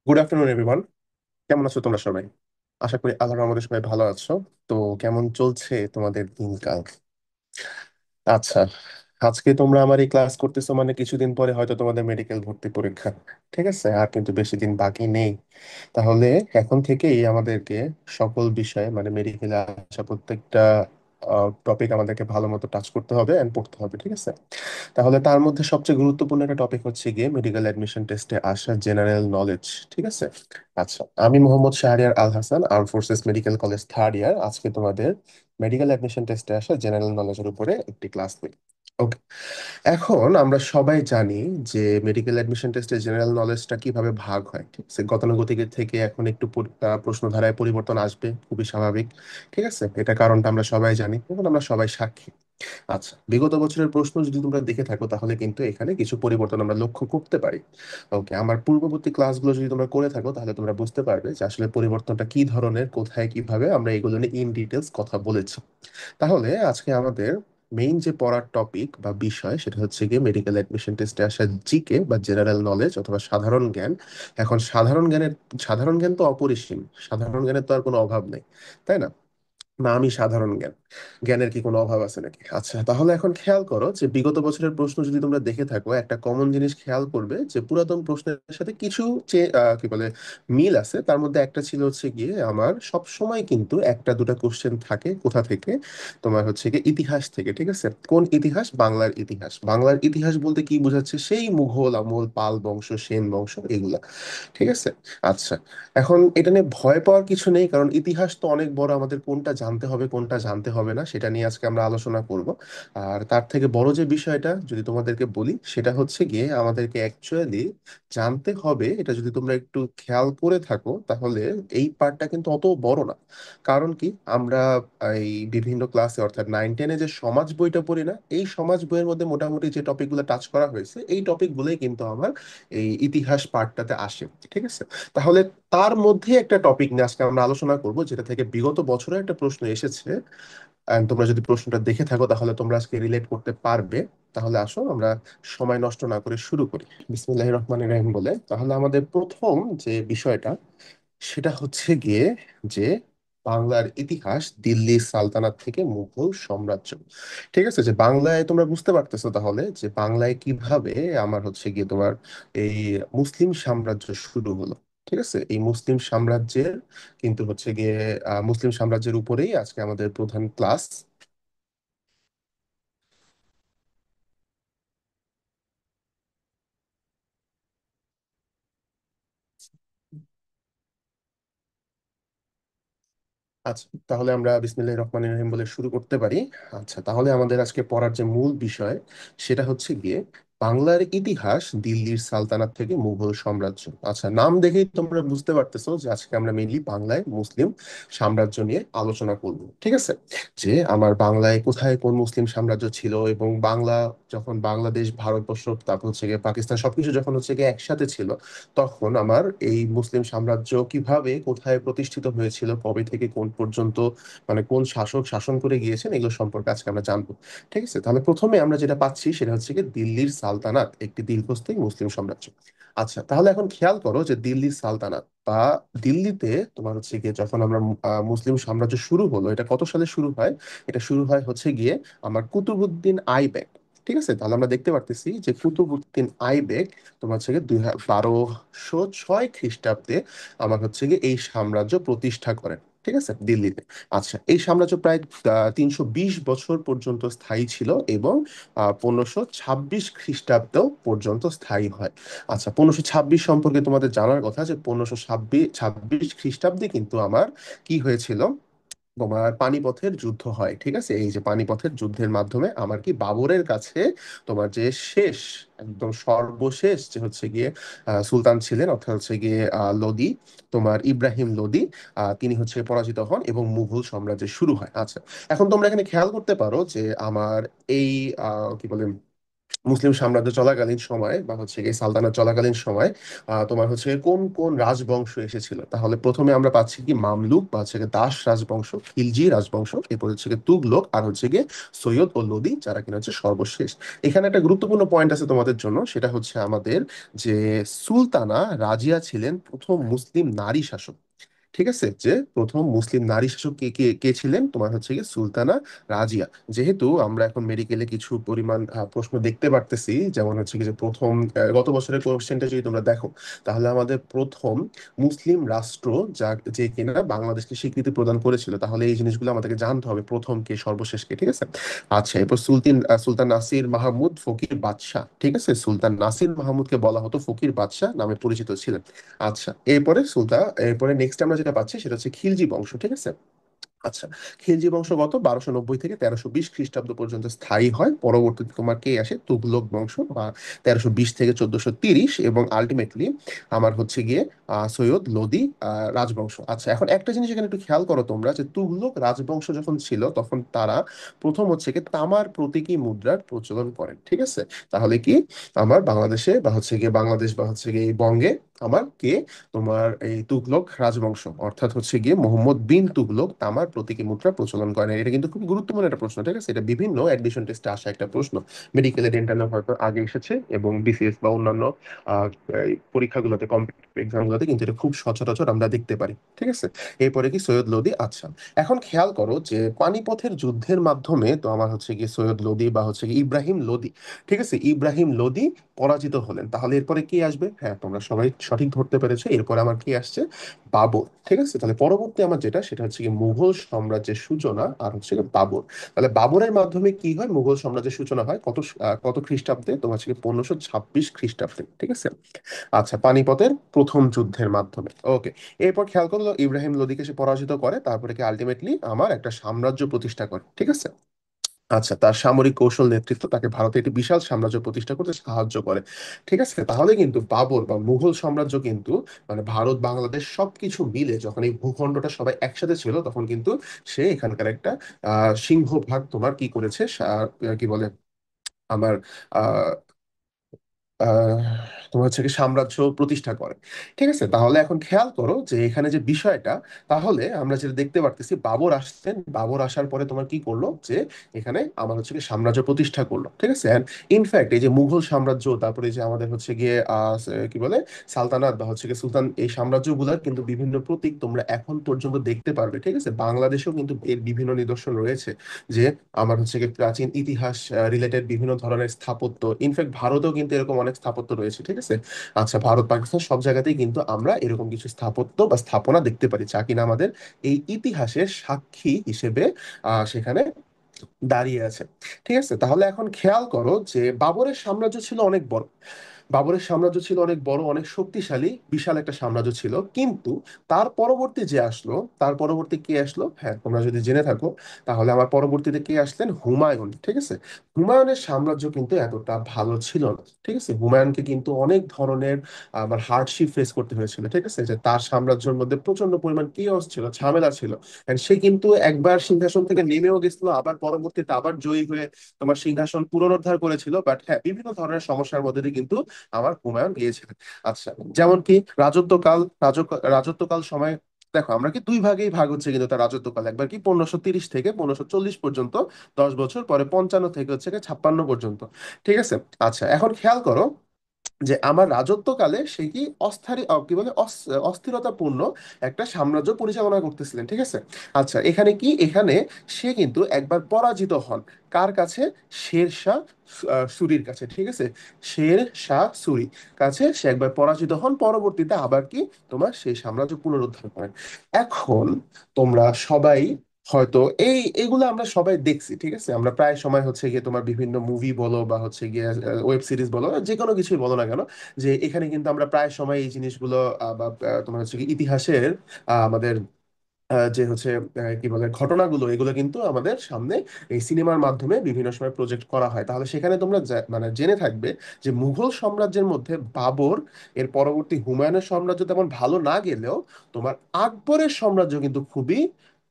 Good afternoon everyone. কেমন আছো তোমরা সবাই? আশা করি আল্লাহর রহমতে সবাই ভালো আছো। তো কেমন চলছে তোমাদের দিনকাল? আচ্ছা, আজকে তোমরা আমার এই ক্লাস করতেছো মানে কিছুদিন পরে হয়তো তোমাদের মেডিকেল ভর্তি পরীক্ষা। ঠিক আছে, আর কিন্তু বেশি দিন বাকি নেই। তাহলে এখন থেকেই আমাদেরকে সকল বিষয়ে মানে মেডিকেলে আসা প্রত্যেকটা টপিক আমাদেরকে ভালো মতো টাচ করতে হবে এন্ড পড়তে হবে। ঠিক আছে, তাহলে তার মধ্যে সবচেয়ে গুরুত্বপূর্ণ একটা টপিক হচ্ছে গিয়ে মেডিকেল অ্যাডমিশন টেস্টে আসা জেনারেল নলেজ। ঠিক আছে। আচ্ছা, আমি Mohammad Shahriar Al Hasan, armed forces medical college third year. আজকে তোমাদের মেডিকেল অ্যাডমিশন টেস্টে আসা জেনারেল নলেজের উপরে একটি ক্লাস নিই। ওকে, এখন আমরা সবাই জানি যে মেডিকেল অ্যাডমিশন টেস্টে জেনারেল নলেজটা কিভাবে ভাগ হয়। ঠিক আছে, গতানুগতিক থেকে এখন একটু প্রশ্নধারায় পরিবর্তন আসবে, খুবই স্বাভাবিক। ঠিক আছে, এটা কারণটা আমরা সবাই জানি এবং আমরা সবাই সাক্ষী। আচ্ছা, বিগত বছরের প্রশ্ন যদি তোমরা দেখে থাকো তাহলে কিন্তু এখানে কিছু পরিবর্তন আমরা লক্ষ্য করতে পারি। ওকে, আমার পূর্ববর্তী ক্লাসগুলো যদি তোমরা করে থাকো তাহলে তোমরা বুঝতে পারবে যে আসলে পরিবর্তনটা কি ধরনের, কোথায়, কিভাবে আমরা এগুলো নিয়ে ইন ডিটেলস কথা বলেছি। তাহলে আজকে আমাদের মেইন যে পড়ার টপিক বা বিষয় সেটা হচ্ছে গিয়ে মেডিকেল অ্যাডমিশন টেস্টে আসা জিকে বা জেনারেল নলেজ অথবা সাধারণ জ্ঞান। এখন সাধারণ জ্ঞান তো অপরিসীম। সাধারণ জ্ঞানের তো আর কোনো অভাব নেই, তাই না? না, আমি সাধারণ জ্ঞান, জ্ঞানের কি কোনো অভাব আছে নাকি? আচ্ছা, তাহলে এখন খেয়াল করো যে বিগত বছরের প্রশ্ন যদি তোমরা দেখে থাকো, একটা কমন জিনিস খেয়াল করবে যে পুরাতন প্রশ্নের সাথে কিছু কি বলে মিল আছে। তার মধ্যে একটা ছিল হচ্ছে গিয়ে আমার সব সময় কিন্তু একটা দুটা কোশ্চেন থাকে কোথা থেকে, তোমার হচ্ছে গিয়ে ইতিহাস থেকে। ঠিক আছে, কোন ইতিহাস? বাংলার ইতিহাস। বাংলার ইতিহাস বলতে কি বোঝাচ্ছে? সেই মুঘল আমল, পাল বংশ, সেন বংশ, এগুলা। ঠিক আছে। আচ্ছা, এখন এটা নিয়ে ভয় পাওয়ার কিছু নেই, কারণ ইতিহাস তো অনেক বড়, আমাদের কোনটা জানতে হবে কোনটা জানতে হবে না সেটা নিয়ে আজকে আমরা আলোচনা করব। আর তার থেকে বড় যে বিষয়টা যদি তোমাদেরকে বলি সেটা হচ্ছে গিয়ে আমাদেরকে অ্যাকচুয়ালি জানতে হবে, এটা যদি তোমরা একটু খেয়াল করে থাকো তাহলে এই পার্টটা কিন্তু অত বড় না। কারণ কি, আমরা এই বিভিন্ন ক্লাসে অর্থাৎ 9-10-এ যে সমাজ বইটা পড়ি না, এই সমাজ বইয়ের মধ্যে মোটামুটি যে টপিকগুলো টাচ করা হয়েছে এই টপিকগুলোই কিন্তু আমার এই ইতিহাস পার্টটাতে আসে। ঠিক আছে, তাহলে তার মধ্যে একটা টপিক নিয়ে আজকে আমরা আলোচনা করব যেটা থেকে বিগত বছরে একটা প্রশ্ন এসেছে। And তোমরা যদি প্রশ্নটা দেখে থাকো তাহলে তোমরা আজকে রিলেট করতে পারবে। তাহলে আসো আমরা সময় নষ্ট না করে শুরু করি বিসমিল্লাহির রহমানির রহিম বলে। তাহলে আমাদের প্রথম যে বিষয়টা সেটা হচ্ছে গিয়ে যে বাংলার ইতিহাস দিল্লি সালতানাত থেকে মুঘল সাম্রাজ্য। ঠিক আছে, যে বাংলায় তোমরা বুঝতে পারতেছো তাহলে যে বাংলায় কিভাবে আমার হচ্ছে গিয়ে তোমার এই মুসলিম সাম্রাজ্য শুরু হলো। ঠিক আছে, এই মুসলিম সাম্রাজ্যের কিন্তু হচ্ছে গিয়ে মুসলিম সাম্রাজ্যের উপরেই আজকে আমাদের প্রধান ক্লাস। আচ্ছা, তাহলে আমরা বিসমিল্লাহির রহমানির রহিম বলে শুরু করতে পারি। আচ্ছা, তাহলে আমাদের আজকে পড়ার যে মূল বিষয় সেটা হচ্ছে গিয়ে বাংলার ইতিহাস দিল্লির সালতানাত থেকে মুঘল সাম্রাজ্য। আচ্ছা, নাম দেখেই তোমরা বুঝতে পারতেছো যে আজকে আমরা মেইনলি বাংলায় মুসলিম সাম্রাজ্য নিয়ে আলোচনা করব। ঠিক আছে, যে আমার বাংলায় কোথায় কোন মুসলিম সাম্রাজ্য ছিল এবং বাংলা যখন বাংলাদেশ, ভারতবর্ষ, তারপর হচ্ছে গিয়ে পাকিস্তান সবকিছু যখন হচ্ছে গিয়ে একসাথে ছিল, তখন আমার এই মুসলিম সাম্রাজ্য কিভাবে কোথায় প্রতিষ্ঠিত হয়েছিল, কবে থেকে কোন পর্যন্ত, মানে কোন শাসক শাসন করে গিয়েছেন, এগুলো সম্পর্কে আজকে আমরা জানবো। ঠিক আছে, তাহলে প্রথমে আমরা যেটা পাচ্ছি সেটা হচ্ছে কি দিল্লির সালতানাত একটি দীর্ঘস্থায়ী মুসলিম সাম্রাজ্য। আচ্ছা, তাহলে এখন খেয়াল করো যে দিল্লির সালতানাত বা দিল্লিতে তোমার হচ্ছে গিয়ে যখন আমরা মুসলিম সাম্রাজ্য শুরু হলো, এটা কত সালে শুরু হয়? এটা শুরু হয় হচ্ছে গিয়ে আমার কুতুবুদ্দিন আইবেক। ঠিক আছে, তাহলে আমরা দেখতে পারতেছি যে কুতুবুদ্দিন আইবেক তোমার হচ্ছে গিয়ে 1206 খ্রিস্টাব্দে আমার হচ্ছে গিয়ে এই সাম্রাজ্য প্রতিষ্ঠা করেন। ঠিক আছে, দিল্লিতে। আচ্ছা, এই সাম্রাজ্য প্রায় 320 বছর পর্যন্ত স্থায়ী ছিল এবং 1526 খ্রিস্টাব্দ পর্যন্ত স্থায়ী হয়। আচ্ছা, 1526 সম্পর্কে তোমাদের জানার কথা যে 1526 খ্রিস্টাব্দে কিন্তু আমার কি হয়েছিল, তোমার পানিপথের যুদ্ধ হয়। ঠিক আছে, এই যে পানিপথের যুদ্ধের মাধ্যমে আমার কি বাবরের কাছে তোমার যে শেষ, একদম সর্বশেষ যে হচ্ছে গিয়ে সুলতান ছিলেন অর্থাৎ হচ্ছে গিয়ে লোদি, তোমার ইব্রাহিম লোদি, তিনি হচ্ছে পরাজিত হন এবং মুঘল সাম্রাজ্যের শুরু হয়। আচ্ছা, এখন তোমরা এখানে খেয়াল করতে পারো যে আমার এই কি বলে মুসলিম সাম্রাজ্য চলাকালীন সময় বা হচ্ছে এই সালতানাত চলাকালীন সময় তোমার হচ্ছে কোন কোন রাজবংশ এসেছিল? তাহলে প্রথমে আমরা পাচ্ছি কি মামলুক বা হচ্ছে গিয়ে দাস রাজবংশ, খিলজি রাজবংশ, এরপর হচ্ছে গিয়ে তুগলক, আর হচ্ছে গিয়ে সৈয়দ ও লোদি, যারা কিনা হচ্ছে সর্বশেষ। এখানে একটা গুরুত্বপূর্ণ পয়েন্ট আছে তোমাদের জন্য, সেটা হচ্ছে আমাদের যে সুলতানা রাজিয়া ছিলেন প্রথম মুসলিম নারী শাসক। ঠিক আছে, যে প্রথম মুসলিম নারী শাসক কে কে কে ছিলেন? তোমার হচ্ছে কি সুলতানা রাজিয়া। যেহেতু আমরা এখন মেডিকেলে কিছু পরিমাণ প্রশ্ন দেখতে পারতেছি, যেমন হচ্ছে কি যে প্রথম গত বছরের কোশ্চেনটা যদি তোমরা দেখো, তাহলে আমাদের প্রথম মুসলিম রাষ্ট্র যা যে কিনা বাংলাদেশকে স্বীকৃতি প্রদান করেছিল, তাহলে এই জিনিসগুলো আমাদেরকে জানতে হবে, প্রথম কে সর্বশেষ কে। ঠিক আছে। আচ্ছা, এরপর সুলতান নাসির মাহমুদ ফকির বাদশাহ। ঠিক আছে, সুলতান নাসির মাহমুদকে বলা হতো ফকির বাদশাহ নামে পরিচিত ছিলেন। আচ্ছা, এরপরে নেক্সট আমরা যেটা পাচ্ছি সেটা হচ্ছে খিলজি বংশ। ঠিক আছে। আচ্ছা, খিলজি বংশগত 1290 থেকে 1320 খ্রিস্টাব্দ পর্যন্ত স্থায়ী হয়। পরবর্তীতে তোমার কে আসে? তুগলক বংশ, বা 1320 থেকে 1430, এবং আলটিমেটলি আমার হচ্ছে গিয়ে সৈয়দ লোদি রাজবংশ। আচ্ছা, এখন একটা জিনিস এখানে একটু খেয়াল করো তোমরা, যে তুগলক রাজবংশ যখন ছিল তখন তারা প্রথম হচ্ছে গিয়ে তামার প্রতীকী মুদ্রার প্রচলন করেন। ঠিক আছে। তাহলে কি আমার বাংলাদেশে বা হচ্ছে গিয়ে বাংলাদেশ বা হচ্ছে গিয়ে এই বঙ্গে আমার কে? তোমার এই তুগলক রাজবংশ, অর্থাৎ হচ্ছে গিয়ে মোহাম্মদ বিন তুগলক তামার প্রতীকী মুদ্রা প্রচলন করেন। এটা কিন্তু খুব গুরুত্বপূর্ণ একটা প্রশ্ন। ঠিক আছে, এটা বিভিন্ন অ্যাডমিশন টেস্টে আসা একটা প্রশ্ন। মেডিকেল ডেন্টালে হয়তো আগে এসেছে, এবং বিসিএস বা অন্যান্য এই পরীক্ষাগুলোতে, কম্পিটিটিভ এক্সামগুলোতে কিন্তু এটা খুব সচরাচর আমরা দেখতে পারি। ঠিক আছে। এরপরে কি সৈয়দ লোদি। আচ্ছা, এখন খেয়াল করো যে পানিপথের যুদ্ধের মাধ্যমে তো আমার হচ্ছে কি সৈয়দ লোদি বা হচ্ছে কি ইব্রাহিম লোদি, ঠিক আছে, ইব্রাহিম লোদি পরাজিত হলেন। তাহলে এরপরে কি আসবে? হ্যাঁ, তোমরা সবাই সঠিক ধরতে পেরেছো, এরপরে আমার কি আসছে? বাবর। ঠিক আছে, তাহলে পরবর্তী আমার যেটা, সেটা হচ্ছে কি মুঘল সাম্রাজ্যের সূচনা, আর হচ্ছে কি বাবর। তাহলে বাবরের মাধ্যমে কি হয়? মুঘল সাম্রাজ্যের সূচনা হয় কত খ্রিস্টাব্দে? তোমার হচ্ছে কি 1526 খ্রিস্টাব্দে। ঠিক আছে। আচ্ছা, পানিপথের প্রথম যুদ্ধের মাধ্যমে। ওকে। এরপর খেয়াল করলো ইব্রাহিম লোদিকে সে পরাজিত করে, তারপরে কি আলটিমেটলি আমার একটা সাম্রাজ্য প্রতিষ্ঠা করে। ঠিক আছে। আচ্ছা, তার সামরিক কৌশল নেতৃত্ব তাকে ভারতে একটি বিশাল সাম্রাজ্য প্রতিষ্ঠা করতে সাহায্য করে। ঠিক আছে। তাহলে কিন্তু বাবর বা মুঘল সাম্রাজ্য কিন্তু মানে ভারত বাংলাদেশ সবকিছু মিলে যখন এই ভূখণ্ডটা সবাই একসাথে ছিল, তখন কিন্তু সে এখানকার একটা সিংহভাগ তোমার কি করেছে, কি বলে আমার আহ আহ তোমার হচ্ছে কি সাম্রাজ্য প্রতিষ্ঠা করে। ঠিক আছে। তাহলে এখন খেয়াল করো যে এখানে যে বিষয়টা, তাহলে আমরা যেটা দেখতে পারতেছি, বাবর আসছেন, বাবর আসার পরে তোমার কি করলো, যে এখানে আমার হচ্ছে কি সাম্রাজ্য প্রতিষ্ঠা করলো। ঠিক আছে। ইনফ্যাক্ট এই যে মুঘল সাম্রাজ্য, তারপরে যে আমাদের হচ্ছে গিয়ে কি বলে সালতানাত বা হচ্ছে গিয়ে সুলতান, এই সাম্রাজ্যগুলোর কিন্তু বিভিন্ন প্রতীক তোমরা এখন পর্যন্ত দেখতে পারবে। ঠিক আছে। বাংলাদেশেও কিন্তু এর বিভিন্ন নিদর্শন রয়েছে, যে আমার হচ্ছে কি প্রাচীন ইতিহাস রিলেটেড বিভিন্ন ধরনের স্থাপত্য। ইনফ্যাক্ট ভারতেও কিন্তু এরকম অনেক স্থাপত্য রয়েছে। ঠিক আছে। আচ্ছা, ভারত পাকিস্তান সব জায়গাতেই কিন্তু আমরা এরকম কিছু স্থাপত্য বা স্থাপনা দেখতে পারি, যা কিনা আমাদের এই ইতিহাসের সাক্ষী হিসেবে সেখানে দাঁড়িয়ে আছে। ঠিক আছে। তাহলে এখন খেয়াল করো যে বাবরের সাম্রাজ্য ছিল অনেক বড়। বাবরের সাম্রাজ্য ছিল অনেক বড়, অনেক শক্তিশালী, বিশাল একটা সাম্রাজ্য ছিল। কিন্তু তার পরবর্তী যে আসলো, তার পরবর্তী কে আসলো? হ্যাঁ, তোমরা যদি জেনে থাকো, তাহলে আমার পরবর্তীতে কে আসলেন? হুমায়ুন। ঠিক আছে। হুমায়ুনের সাম্রাজ্য কিন্তু এতটা ভালো ছিল না। ঠিক আছে। হুমায়ুনকে কিন্তু অনেক ধরনের আমার হার্ডশিপ ফেস করতে হয়েছিল। ঠিক আছে, যে তার সাম্রাজ্যের মধ্যে প্রচন্ড পরিমাণ কিওস ছিল, ঝামেলা ছিল। And সে কিন্তু একবার সিংহাসন থেকে নেমেও গেছিল, আবার পরবর্তীতে আবার জয়ী হয়ে তোমার সিংহাসন পুনরুদ্ধার করেছিল। বাট হ্যাঁ, বিভিন্ন ধরনের সমস্যার মধ্যে দিয়ে কিন্তু আমার হুমায়ুন গিয়েছিলেন। আচ্ছা, যেমন কি রাজত্বকাল সময়, দেখো আমরা কি দুই ভাগেই ভাগ হচ্ছে কিন্তু তার রাজত্বকাল। একবার কি 1530 থেকে 1540 পর্যন্ত, 10 বছর, পরে 55 থেকে হচ্ছে গিয়ে 56 পর্যন্ত। ঠিক আছে। আচ্ছা, এখন খেয়াল করো যে আমার রাজত্বকালে সে কি কি বলে অস্থিরতাপূর্ণ একটা সাম্রাজ্য পরিচালনা করতেছিলেন। ঠিক আছে। আচ্ছা, এখানে সে কিন্তু একবার পরাজিত হন। কার কাছে? শের শাহ সুরির কাছে। ঠিক আছে। শের শাহ সুরি কাছে সে একবার পরাজিত হন, পরবর্তীতে আবার কি তোমার সেই সাম্রাজ্য পুনরুদ্ধার করেন। এখন তোমরা সবাই হয়তো এগুলো আমরা সবাই দেখছি। ঠিক আছে। আমরা প্রায় সময় হচ্ছে গিয়ে তোমার বিভিন্ন মুভি বলো বা হচ্ছে গিয়ে ওয়েব সিরিজ বলো, যে কোনো কিছুই বলো না কেন, যে এখানে কিন্তু আমরা প্রায় সময় এই জিনিসগুলো বা তোমার হচ্ছে কি ইতিহাসের আমাদের যে হচ্ছে কি বলে ঘটনাগুলো, এগুলো কিন্তু আমাদের সামনে এই সিনেমার মাধ্যমে বিভিন্ন সময় প্রজেক্ট করা হয়। তাহলে সেখানে তোমরা মানে জেনে থাকবে যে মুঘল সাম্রাজ্যের মধ্যে বাবর, এর পরবর্তী হুমায়ুনের সাম্রাজ্য তেমন ভালো না গেলেও তোমার আকবরের সাম্রাজ্য কিন্তু খুবই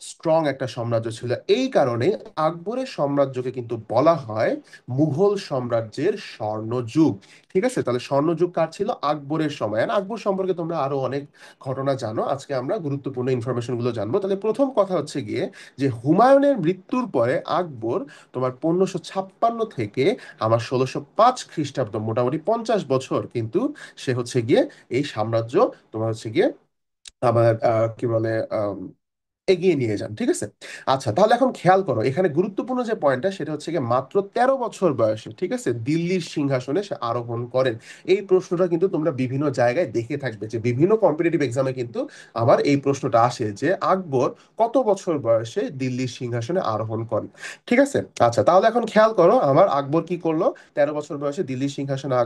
স্ট্রং একটা সাম্রাজ্য ছিল। এই কারণে আকবরের সাম্রাজ্যকে কিন্তু বলা হয় মুঘল সাম্রাজ্যের স্বর্ণযুগ। ঠিক আছে, তাহলে স্বর্ণযুগ কার ছিল? আকবরের সময়। আর আকবর সম্পর্কে তোমরা আরো অনেক ঘটনা জানো, আজকে আমরা গুরুত্বপূর্ণ ইনফরমেশন গুলো জানবো। তাহলে প্রথম কথা হচ্ছে গিয়ে যে হুমায়ুনের মৃত্যুর পরে আকবর তোমার 1556 থেকে আমার 1605 খ্রিস্টাব্দ, মোটামুটি 50 বছর কিন্তু সে হচ্ছে গিয়ে এই সাম্রাজ্য তোমার হচ্ছে গিয়ে আবার কি বলে এগিয়ে নিয়ে যান। ঠিক আছে, আচ্ছা তাহলে এখন খেয়াল করো, এখানে গুরুত্বপূর্ণ যে পয়েন্টটা সেটা হচ্ছে গিয়ে মাত্র 13 বছর বয়সে, ঠিক আছে, দিল্লির সিংহাসনে সে আরোহণ করেন। এই প্রশ্নটা কিন্তু তোমরা বিভিন্ন জায়গায় দেখে থাকবে, যে বিভিন্ন কম্পিটিটিভ এক্সামে কিন্তু আবার এই প্রশ্নটা আসে যে আকবর কত বছর বয়সে দিল্লির সিংহাসনে আরোহণ করেন। ঠিক আছে, আচ্ছা তাহলে এখন খেয়াল করো আমার আকবর কি করলো, 13 বছর বয়সে দিল্লির সিংহাসনে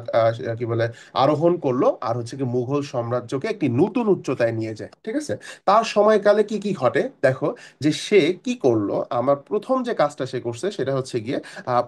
কি বলে আরোহণ করলো, আর হচ্ছে কি মুঘল সাম্রাজ্যকে একটি নতুন উচ্চতায় নিয়ে যায়। ঠিক আছে, তার সময়কালে কি কি ঘটে দেখো, যে সে কি করলো, আমার প্রথম যে কাজটা সে করছে সেটা হচ্ছে গিয়ে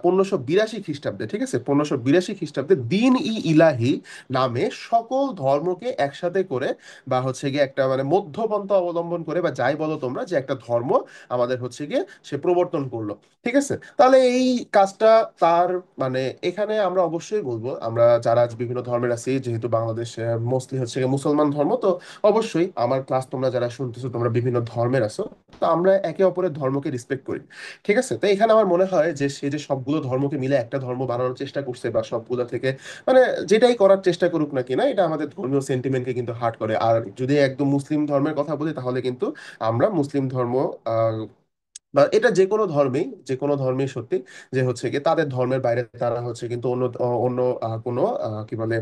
1582 খ্রিস্টাব্দে, ঠিক আছে, 1582 খ্রিস্টাব্দে দিন ই ইলাহি নামে সকল ধর্মকে একসাথে করে, বা হচ্ছে গিয়ে একটা মানে মধ্যপন্থা অবলম্বন করে, বা যাই বলো তোমরা, যে একটা ধর্ম আমাদের হচ্ছে গিয়ে সে প্রবর্তন করলো। ঠিক আছে, তাহলে এই কাজটা তার মানে এখানে আমরা অবশ্যই বলবো, আমরা যারা আজ বিভিন্ন ধর্মের আছি, যেহেতু বাংলাদেশ মোস্টলি হচ্ছে গিয়ে মুসলমান ধর্ম, তো অবশ্যই আমার ক্লাস তোমরা যারা শুনতেছো তোমরা বিভিন্ন ধর্মের আছো, তো আমরা একে অপরের ধর্মকে রেসপেক্ট করি। ঠিক আছে, তো এখানে আমার মনে হয় যে সে যে সবগুলো ধর্মকে মিলে একটা ধর্ম বানানোর চেষ্টা করছে, বা সবগুলো থেকে মানে যেটাই করার চেষ্টা করুক না কিনা, এটা আমাদের ধর্মীয় সেন্টিমেন্টকে কিন্তু হার্ট করে। আর যদি একদম মুসলিম ধর্মের কথা বলি, তাহলে কিন্তু আমরা মুসলিম ধর্ম বা এটা যে কোনো ধর্মেই, যে কোনো ধর্মেই সত্যি, যে হচ্ছে কি তাদের ধর্মের বাইরে তারা হচ্ছে কিন্তু অন্য অন্য কোনো কি বলে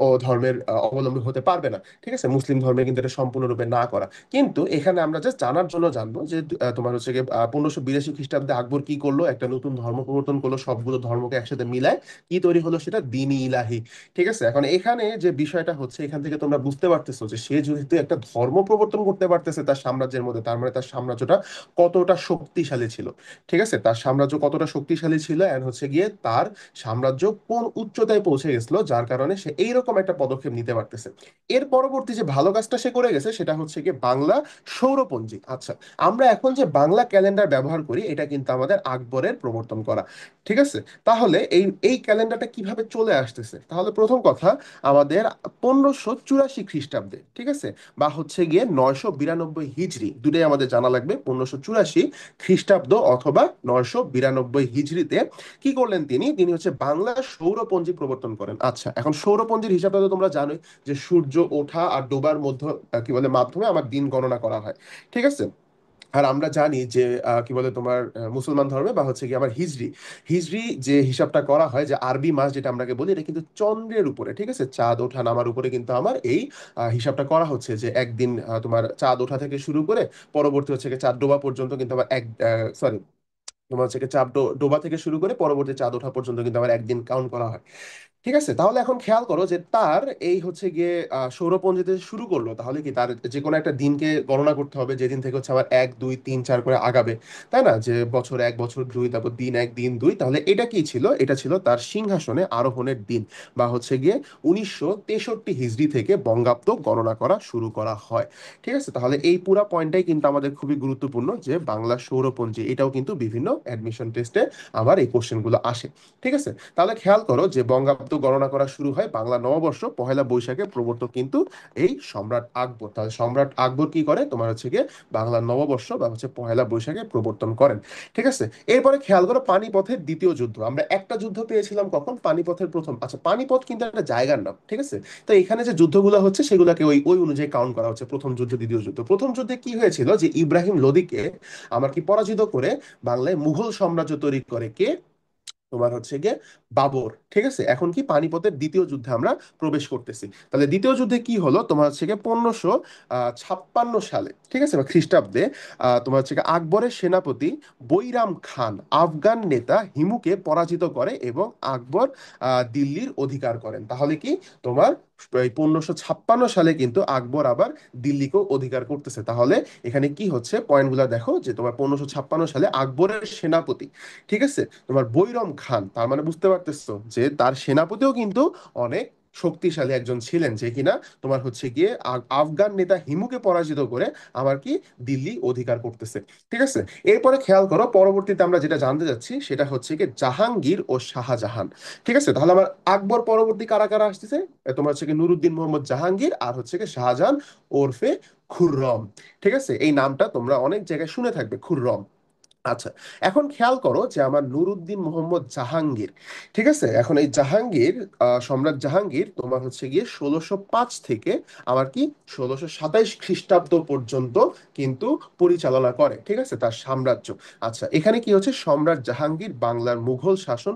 ও ধর্মের অবলম্বী হতে পারবে না। ঠিক আছে, মুসলিম ধর্মে কিন্তু এটা সম্পূর্ণরূপে না করা। কিন্তু এখানে আমরা জাস্ট জানার জন্য জানবো যে তোমার হচ্ছে কি 1582 খ্রিস্টাব্দে আকবর কি করলো, একটা নতুন ধর্ম প্রবর্তন করলো, সবগুলো ধর্মকে একসাথে মিলায় কি তৈরি হলো, সেটা দ্বীন ইলাহি। ঠিক আছে, এখন এখানে যে বিষয়টা হচ্ছে, এখান থেকে তোমরা বুঝতে পারতেছো যে সে যেহেতু একটা ধর্ম প্রবর্তন করতে পারতেছে তার সাম্রাজ্যের মধ্যে, তার মানে তার সাম্রাজ্যটা কতটা শক্তিশালী ছিল। ঠিক আছে, তার সাম্রাজ্য কতটা শক্তিশালী ছিল, এন্ড হচ্ছে গিয়ে তার সাম্রাজ্য কোন উচ্চতায় পৌঁছে গেছিল, যার কারণে সে এইরকম একটা পদক্ষেপ নিতে পারতেছে। এর পরবর্তী যে ভালো কাজটা সে করে গেছে সেটা হচ্ছে গিয়ে বাংলা সৌরপঞ্জি। আচ্ছা, আমরা এখন যে বাংলা ক্যালেন্ডার ব্যবহার করি, এটা কিন্তু আমাদের আকবরের প্রবর্তন করা। ঠিক আছে, তাহলে এই এই ক্যালেন্ডারটা কিভাবে চলে আসতেছে, তাহলে প্রথম কথা, আমাদের 1584 খ্রিস্টাব্দে, ঠিক আছে, বা হচ্ছে গিয়ে 992 হিজরি, দুটাই আমাদের জানা লাগবে। 1584 খ্রিস্টাব্দ অথবা 992 হিজরিতে কি করলেন তিনি, তিনি হচ্ছে বাংলা সৌরপঞ্জি প্রবর্তন করেন। আচ্ছা, এখন সৌরপঞ্জির হিসাবটা তো তোমরা জানোই, যে সূর্য ওঠা আর ডোবার মধ্য কি বলে মাধ্যমে আমার দিন গণনা করা হয়। ঠিক আছে, আর আমরা জানি যে কি বলে তোমার মুসলমান ধর্মে বা হচ্ছে কি আমার হিজরি, হিজরি যে হিসাবটা করা হয়, যে আরবি মাস যেটা আমরাকে বলি, এটা কিন্তু চন্দ্রের উপরে, ঠিক আছে, চাঁদ ওঠা নামার উপরে কিন্তু আমার এই হিসাবটা করা হচ্ছে, যে একদিন তোমার চাঁদ ওঠা থেকে শুরু করে পরবর্তী হচ্ছে গিয়ে চাঁদ ডোবা পর্যন্ত কিন্তু আমার এক সরি তোমার হচ্ছে গিয়ে চাঁদ ডোবা থেকে শুরু করে পরবর্তী চাঁদ ওঠা পর্যন্ত কিন্তু আমার একদিন কাউন্ট করা হয়। ঠিক আছে, তাহলে এখন খেয়াল করো যে তার এই হচ্ছে গিয়ে সৌরপঞ্জিতে শুরু করলো, তাহলে কি তার যে কোনো একটা দিনকে গণনা করতে হবে, যেদিন থেকে হচ্ছে আবার 1 2 3 4 করে আগাবে, তাই না, যে বছর এক বছর দুই, তারপর দিন এক দিন দুই, তাহলে এটা কি ছিল, এটা ছিল তার সিংহাসনে আরোহণের দিন, বা হচ্ছে গিয়ে 1963 হিজরি থেকে বঙ্গাব্দ গণনা করা শুরু করা হয়। ঠিক আছে, তাহলে এই পুরা পয়েন্টটাই কিন্তু আমাদের খুবই গুরুত্বপূর্ণ, যে বাংলা সৌরপঞ্জি, এটাও কিন্তু বিভিন্ন অ্যাডমিশন টেস্টে আবার এই কোশ্চেনগুলো আসে। ঠিক আছে, তাহলে খেয়াল করো যে বঙ্গাব্দ গণনা করা শুরু হয় বাংলা নববর্ষ পহেলা বৈশাখে, প্রবর্তক কিন্তু এই সম্রাট আকবর। তাহলে সম্রাট আকবর কি করে, তোমার হচ্ছে গিয়ে বাংলা নববর্ষ বা হচ্ছে পহেলা বৈশাখে প্রবর্তন করেন। ঠিক আছে, এরপরে খেয়াল করো পানিপথের দ্বিতীয় যুদ্ধ, আমরা একটা যুদ্ধ পেয়েছিলাম কখন, পানিপথের প্রথম। আচ্ছা, পানিপথ কিন্তু একটা জায়গার নাম, ঠিক আছে, তো এখানে যে যুদ্ধগুলো হচ্ছে সেগুলোকে ওই ওই অনুযায়ী কাউন্ট করা হচ্ছে, প্রথম যুদ্ধ দ্বিতীয় যুদ্ধ। প্রথম যুদ্ধে কি হয়েছিল, যে ইব্রাহিম লোদিকে আমার কি পরাজিত করে বাংলায় মুঘল সাম্রাজ্য তৈরি করে কে, তোমার হচ্ছে গিয়ে বাবর। ঠিক আছে, এখন কি পানিপথের দ্বিতীয় যুদ্ধে আমরা প্রবেশ করতেছি। তাহলে দ্বিতীয় যুদ্ধে কি হলো, তোমার হচ্ছে গিয়ে 1556 সালে, ঠিক আছে, বা খ্রিস্টাব্দে তোমার হচ্ছে গিয়ে আকবরের সেনাপতি বৈরাম খান আফগান নেতা হিমুকে পরাজিত করে, এবং আকবর দিল্লির অধিকার করেন। তাহলে কি তোমার এই 1556 সালে কিন্তু আকবর আবার দিল্লিকেও অধিকার করতেছে। তাহলে এখানে কি হচ্ছে, পয়েন্টগুলো দেখো, যে তোমার 1556 সালে আকবরের সেনাপতি, ঠিক আছে, তোমার বৈরম খান, তার মানে বুঝতে পারতেছো যে তার সেনাপতিও কিন্তু অনেক শক্তিশালী একজন ছিলেন, যে কিনা তোমার হচ্ছে গিয়ে আফগান নেতা হিমুকে পরাজিত করে আমার কি দিল্লি অধিকার করতেছে। ঠিক আছে, এরপরে খেয়াল করো পরবর্তীতে আমরা যেটা জানতে যাচ্ছি সেটা হচ্ছে কি জাহাঙ্গীর ও শাহজাহান। ঠিক আছে, তাহলে আমার আকবর পরবর্তী কারা কারা আসতেছে, তোমার হচ্ছে কি নুরুদ্দিন মোহাম্মদ জাহাঙ্গীর আর হচ্ছে কি শাহজাহান ওরফে খুররম। ঠিক আছে, এই নামটা তোমরা অনেক জায়গায় শুনে থাকবে, খুররম। আচ্ছা, এখন খেয়াল করো যে আমার নুরুদ্দিন মোহাম্মদ জাহাঙ্গীর, ঠিক আছে, এখন এই জাহাঙ্গীর, সম্রাট জাহাঙ্গীর তোমার হচ্ছে গিয়ে 1605 থেকে আমার কি 1627 খ্রিস্টাব্দ পর্যন্ত কিন্তু পরিচালনা করে, ঠিক আছে, তার সাম্রাজ্য। আচ্ছা, এখানে কি হচ্ছে, সম্রাট জাহাঙ্গীর বাংলার মুঘল শাসন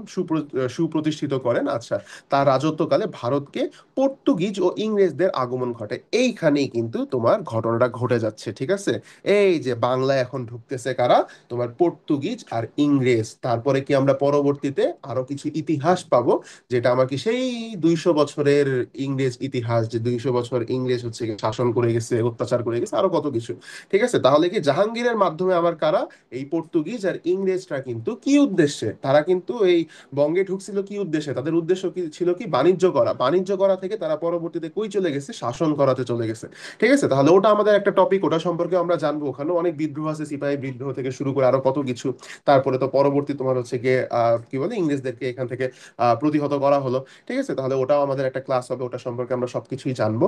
সুপ্রতিষ্ঠিত করেন। আচ্ছা, তার রাজত্বকালে ভারতকে পর্তুগিজ ও ইংরেজদের আগমন ঘটে, এইখানেই কিন্তু তোমার ঘটনাটা ঘটে যাচ্ছে। ঠিক আছে, এই যে বাংলায় এখন ঢুকতেছে কারা, তোমার পর্তুগিজ আর ইংরেজ। তারপরে কি আমরা পরবর্তীতে আরো কিছু ইতিহাস পাবো, যেটা আমাকে সেই 200 বছরের ইংরেজ ইতিহাস, যে 200 বছর ইংরেজ হচ্ছে গিয়ে শাসন করে গেছে, অত্যাচার করে গেছে, আরো কত কিছু। ঠিক আছে, তাহলে কি জাহাঙ্গীরের মাধ্যমে আমার কারা, এই পর্তুগিজ আর ইংরেজরা কিন্তু কি উদ্দেশ্যে, তারা কিন্তু এই বঙ্গে ঢুকছিল কি উদ্দেশ্যে, তাদের উদ্দেশ্য কি ছিল, কি বাণিজ্য করা। বাণিজ্য করা থেকে তারা পরবর্তীতে কই চলে গেছে, শাসন করাতে চলে গেছে। ঠিক আছে, তাহলে ওটা আমাদের একটা টপিক, ওটা সম্পর্কে আমরা জানবো। ওখানে অনেক বিদ্রোহ আছে, সিপাহী বিদ্রোহ থেকে শুরু করে আরো কত কিছু। তারপরে তো পরবর্তী তোমার হচ্ছে গিয়ে কি বলে ইংরেজদেরকে এখান থেকে প্রতিহত করা হলো। ঠিক আছে, তাহলে ওটাও আমাদের একটা ক্লাস হবে, ওটা সম্পর্কে আমরা সবকিছুই জানবো,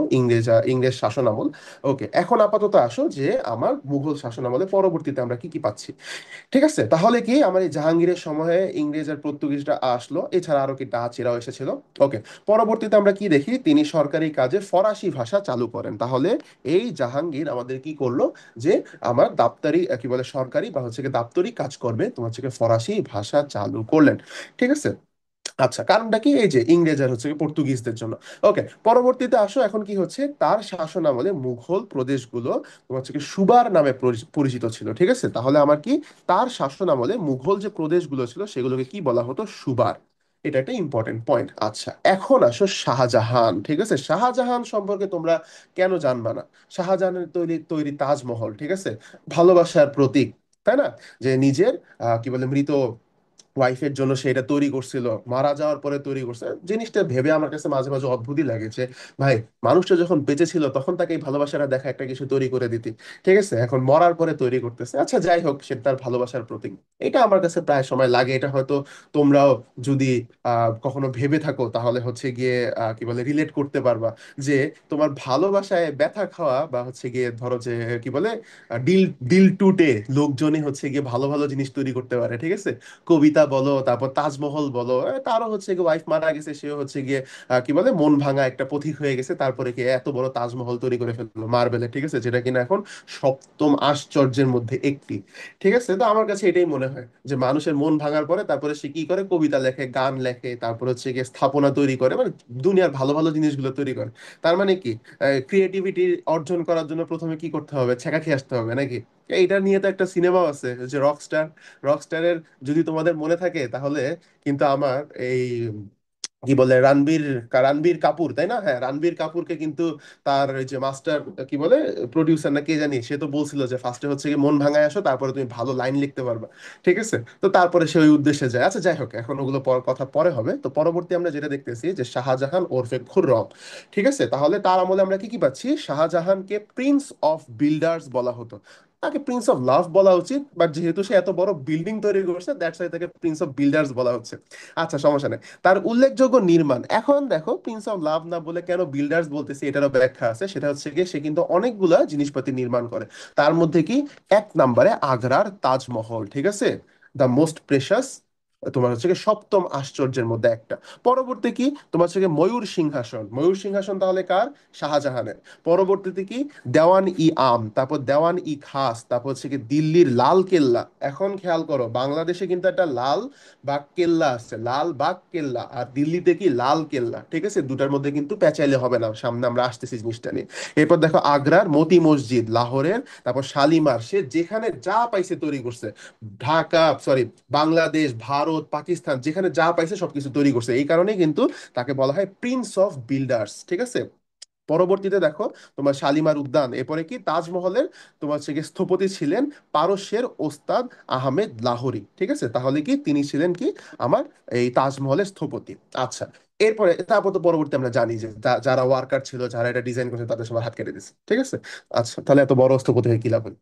ইংরেজ শাসন আমল। ওকে, এখন আপাতত আসো যে আমার মুঘল শাসন আমলে পরবর্তীতে আমরা কি কি পাচ্ছি। ঠিক আছে, তাহলে কি আমার এই জাহাঙ্গীরের সময়ে ইংরেজ আর পর্তুগিজরা আসলো, এছাড়া আরো কি ডাচেরাও এসেছিল। ওকে, পরবর্তীতে আমরা কি দেখি, তিনি সরকারি কাজে ফরাসি ভাষা চালু করেন। তাহলে এই জাহাঙ্গীর আমাদের কি করলো, যে আমার দাপ্তরি কি বলে সরকারি বা হচ্ছে কি দাপ্তরিক কাজকর্মে তোমার হচ্ছে কি ফরাসি ভাষা চালু করলেন। ঠিক আছে, আচ্ছা, কারণটা কি, এই যে ইংরেজ আর হচ্ছে কি পর্তুগিজদের জন্য। ওকে, পরবর্তীতে আসো, এখন কি হচ্ছে, তার শাসন আমলে মুঘল প্রদেশগুলো তোমার হচ্ছে কি সুবার নামে পরিচিত ছিল। ঠিক আছে, তাহলে আমার কি, তার শাসন আমলে মুঘল যে প্রদেশগুলো ছিল সেগুলোকে কি বলা হতো, সুবার। এটা একটা ইম্পর্টেন্ট পয়েন্ট। আচ্ছা, এখন আসো শাহজাহান। ঠিক আছে, শাহজাহান সম্পর্কে তোমরা কেন জানবা না? শাহজাহানের তৈরি তৈরি তাজমহল, ঠিক আছে, ভালোবাসার প্রতীক, তাই না? যে নিজের কি বলে মৃত ওয়াইফের জন্য সে এটা তৈরি করছিল, মারা যাওয়ার পরে তৈরি করছে। জিনিসটা ভেবে আমার কাছে মাঝে মাঝে অদ্ভুতই লাগে যে ভাই, মানুষটা যখন বেঁচে ছিল তখন তাকে এই ভালোবাসাটা দেখা একটা কিছু তৈরি করে দিতি, ঠিক আছে, এখন মরার পরে তৈরি করতেছে। আচ্ছা, যাই হোক, সে তার ভালোবাসার প্রতীক। এটা আমার কাছে প্রায় সময় লাগে, এটা হয়তো তোমরাও যদি কখনো ভেবে থাকো তাহলে হচ্ছে গিয়ে কি বলে রিলেট করতে পারবা, যে তোমার ভালোবাসায় ব্যথা খাওয়া বা হচ্ছে গিয়ে ধরো যে কি বলে দিল দিল টুটে লোকজনই হচ্ছে গিয়ে ভালো ভালো জিনিস তৈরি করতে পারে। ঠিক আছে, কবিতা বলো, তারপর তাজমহল বলো, তারও হচ্ছে গিয়ে ওয়াইফ মারা গেছে, সেও হচ্ছে গিয়ে কি বলে মন ভাঙা একটা পথিক হয়ে গেছে, তারপরে কি এত বড় তাজমহল তৈরি করে ফেললো মার্বেলের। ঠিক আছে, যেটা কিনা এখন সপ্তম আশ্চর্যের মধ্যে একটি। ঠিক আছে, তো আমার কাছে এটাই মনে হয় যে মানুষের মন ভাঙার পরে তারপরে সে কি করে, কবিতা লেখে, গান লেখে, তারপর হচ্ছে গিয়ে স্থাপনা তৈরি করে, মানে দুনিয়ার ভালো ভালো জিনিসগুলো তৈরি করে। তার মানে কি, ক্রিয়েটিভিটি অর্জন করার জন্য প্রথমে কি করতে হবে, ছ্যাঁকা খেয়ে আসতে হবে নাকি? এইটা নিয়ে তো একটা সিনেমাও আছে, যে রকস্টার। রকস্টারের যদি তোমাদের মনে থাকে তাহলে কিন্তু আমার এই কি বলে রণবীর কাপুর, তাই না? হ্যাঁ, রণবীর কাপুরকে কিন্তু তার ওই যে মাস্টার কি বলে প্রডিউসার না কে জানি, সে তো বলছিল যে ফার্স্টে হচ্ছে কি মন ভাঙায় আসো, তারপরে তুমি ভালো লাইন লিখতে পারবা। ঠিক আছে, তো তারপরে সে ওই উদ্দেশ্যে যায়। আচ্ছা, যাই হোক, এখন ওগুলো কথা পরে হবে। তো পরবর্তী আমরা যেটা দেখতেছি যে শাহজাহান ওরফে খুররম। ঠিক আছে, তাহলে তার আমলে আমরা কি কি পাচ্ছি, শাহজাহানকে প্রিন্স অফ বিল্ডার্স বলা হতো। তাকে প্রিন্স অফ লাভ বলা উচিত, বাট যেহেতু সে এত বড় বিল্ডিং তৈরি করছে, দ্যাটস ওয়াই তাকে প্রিন্স অফ বিল্ডার্স বলা হচ্ছে। আচ্ছা, সমস্যা নেই। তার উল্লেখযোগ্য নির্মাণ, এখন দেখো প্রিন্স অফ লাভ না বলে কেন বিল্ডার্স বলতেছি, এটারও ব্যাখ্যা আছে। সেটা হচ্ছে গিয়ে সে কিন্তু অনেকগুলা জিনিসপাতি নির্মাণ করে। তার মধ্যে কি, এক নম্বরে আগ্রার তাজমহল। ঠিক আছে, দ্য মোস্ট প্রেশাস, তোমার হচ্ছে কি সপ্তম আশ্চর্যের মধ্যে একটা। পরবর্তী কি, তোমার হচ্ছে কি ময়ূর সিংহাসন। ময়ূর সিংহাসন তাহলে কার, শাহজাহানের। পরবর্তীতে কি, দেওয়ান ই আম, তারপর দেওয়ান ই খাস, তারপর হচ্ছে কি দিল্লির লাল কেল্লা। এখন খেয়াল করো, বাংলাদেশে কিন্তু একটা লাল বাগ কেল্লা আছে, লাল বাগ কেল্লা, আর দিল্লিতে কি লাল কেল্লা। ঠিক আছে, দুটার মধ্যে কিন্তু পেঁচাইলে হবে না, সামনে আমরা আসতেছি জিনিসটা নিয়ে। এরপর দেখো আগ্রার মতি মসজিদ, লাহোরের, তারপর শালিমার, সে যেখানে যা পাইছে তৈরি করছে। ঢাকা, সরি, বাংলাদেশ, ভারত, পাকিস্তান, যেখানে যা পাইছে সবকিছু তৈরি করছে। এই কারণেই কিন্তু তাকে বলা হয় প্রিন্স অফ বিল্ডার্স। ঠিক আছে, পরবর্তীতে দেখো তোমার শালিমার উদ্যান, এরপরে কি তাজমহলের তোমার হচ্ছে গিয়ে স্থপতি ছিলেন পারস্যের ওস্তাদ আহমেদ লাহোরি। ঠিক আছে, তাহলে কি তিনি ছিলেন কি আমার এই তাজমহলের স্থপতি। আচ্ছা, এরপরে তারপর তো পরবর্তী আমরা জানি যে যারা ওয়ার্কার ছিল, যারা এটা ডিজাইন করছে, তাদের সবার হাত কেটে দিচ্ছে, ঠিক আছে। আচ্ছা, তাহলে এত বড় অস্ত্র কোথায় কি লাভ হলো?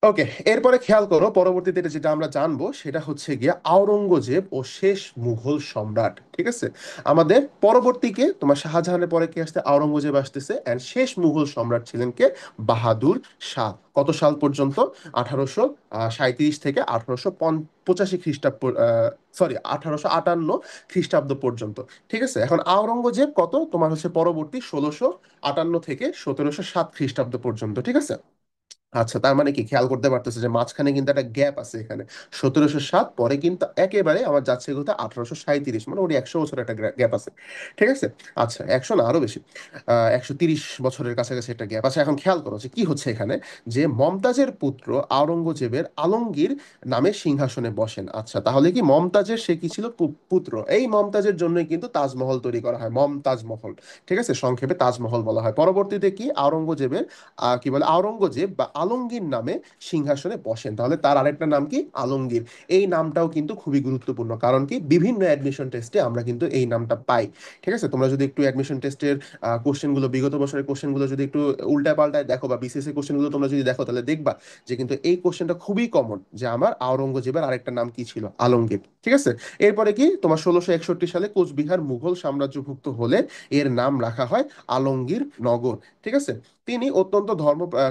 ওকে, এরপরে খেয়াল করো, পরবর্তীতে যেটা আমরা জানবো সেটা হচ্ছে গিয়ে আওরঙ্গজেব ও শেষ মুঘল সম্রাট, ঠিক আছে। আমাদের পরবর্তীকে তোমার শাহজাহানের পরে কি আসছে? আওরঙ্গজেব আসতেছে, এন্ড শেষ মুঘল সম্রাট ছিলেন কে? বাহাদুর শাহ। কত সাল পর্যন্ত? 1837 থেকে 1885 খ্রিস্টাব্দ, সরি, 1858 খ্রিস্টাব্দ পর্যন্ত, ঠিক আছে। এখন আওরঙ্গজেব কত তোমার হচ্ছে পরবর্তী 1658 থেকে 1707 খ্রিস্টাব্দ পর্যন্ত, ঠিক আছে। আচ্ছা, তার মানে কি খেয়াল করতে পারতেছে যে মাঝখানে কিন্তু একটা গ্যাপ আছে এখানে। 1707 পরে কিন্তু একেবারে আমার যাচ্ছে কথা 1837, মানে ওই 100 বছর একটা গ্যাপ আছে, ঠিক আছে। আচ্ছা, 100 না, আরো বেশি, 130 বছরের কাছাকাছি একটা গ্যাপ। আচ্ছা, এখন খেয়াল করো যে কি হচ্ছে এখানে, যে মমতাজের পুত্র আওরঙ্গজেবের আলমগীর নামে সিংহাসনে বসেন। আচ্ছা, তাহলে কি মমতাজের সে কি ছিল? পুত্র। এই মমতাজের জন্যই কিন্তু তাজমহল তৈরি করা হয়, মমতাজ মহল, ঠিক আছে, সংক্ষেপে তাজমহল বলা হয়। পরবর্তীতে কি আওরঙ্গজেবের কি বলে, আওরঙ্গজেব বা আলমগীর নামে সিংহাসনে বসেন। তাহলে তার আরেকটা নাম কি? আলমগীর। এই নামটাও কিন্তু খুবই গুরুত্বপূর্ণ, কারণ কি বিভিন্ন অ্যাডমিশন টেস্টে আমরা কিন্তু এই নামটা পাই, ঠিক আছে। তোমরা যদি একটু অ্যাডমিশন টেস্টের কোশ্চেন গুলো, বিগত বছরের কোশ্চেন গুলো যদি একটু উল্টা পাল্টায় দেখো, বা বিসিএস এর কোশ্চেন গুলো তোমরা যদি দেখো, তাহলে দেখবা যে কিন্তু এই কোশ্চেনটা খুবই কমন, যে আমার আওরঙ্গজেবের আরেকটা নাম কি ছিল? আলমগীর, ঠিক আছে। এরপরে কি তোমার 1661 সালে কোচবিহার মুঘল সাম্রাজ্যভুক্ত হলে এর নাম রাখা হয় আলমগীর নগর, ঠিক আছে। তিনি অত্যন্ত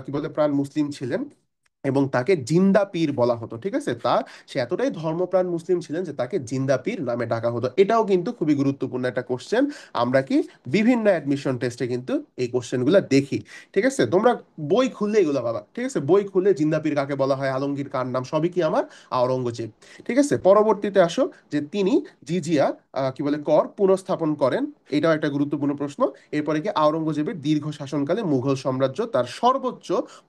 কি বলে প্রাণ মুসলিম ছিলেন, এবং তাকে জিন্দা পীর বলা হতো, ঠিক আছে। সে এতটাই ধর্মপ্রাণ মুসলিম ছিলেন যে তাকে জিন্দা পীর নামে ডাকা হতো। এটাও কিন্তু খুবই গুরুত্বপূর্ণ একটা কোশ্চেন। আমরা কি বিভিন্ন অ্যাডমিশন টেস্টে কিন্তু এই কোশ্চেন গুলা দেখি, ঠিক আছে। তোমরা বই খুললে এগুলো বাবা, ঠিক আছে, বই খুললে জিন্দা পীর কাকে বলা হয়, আলমগীর কার নাম, সবই কি আমার? আওরঙ্গজেব, ঠিক আছে। পরবর্তীতে আসো, যে তিনি জিজিয়া কি বলে কর পুনঃস্থাপন করেন, এটাও একটা গুরুত্বপূর্ণ প্রশ্ন। এরপরে কি আওরঙ্গজেবের দীর্ঘ শাসনকালে মুঘল সাম্রাজ্য তার সর্বোচ্চ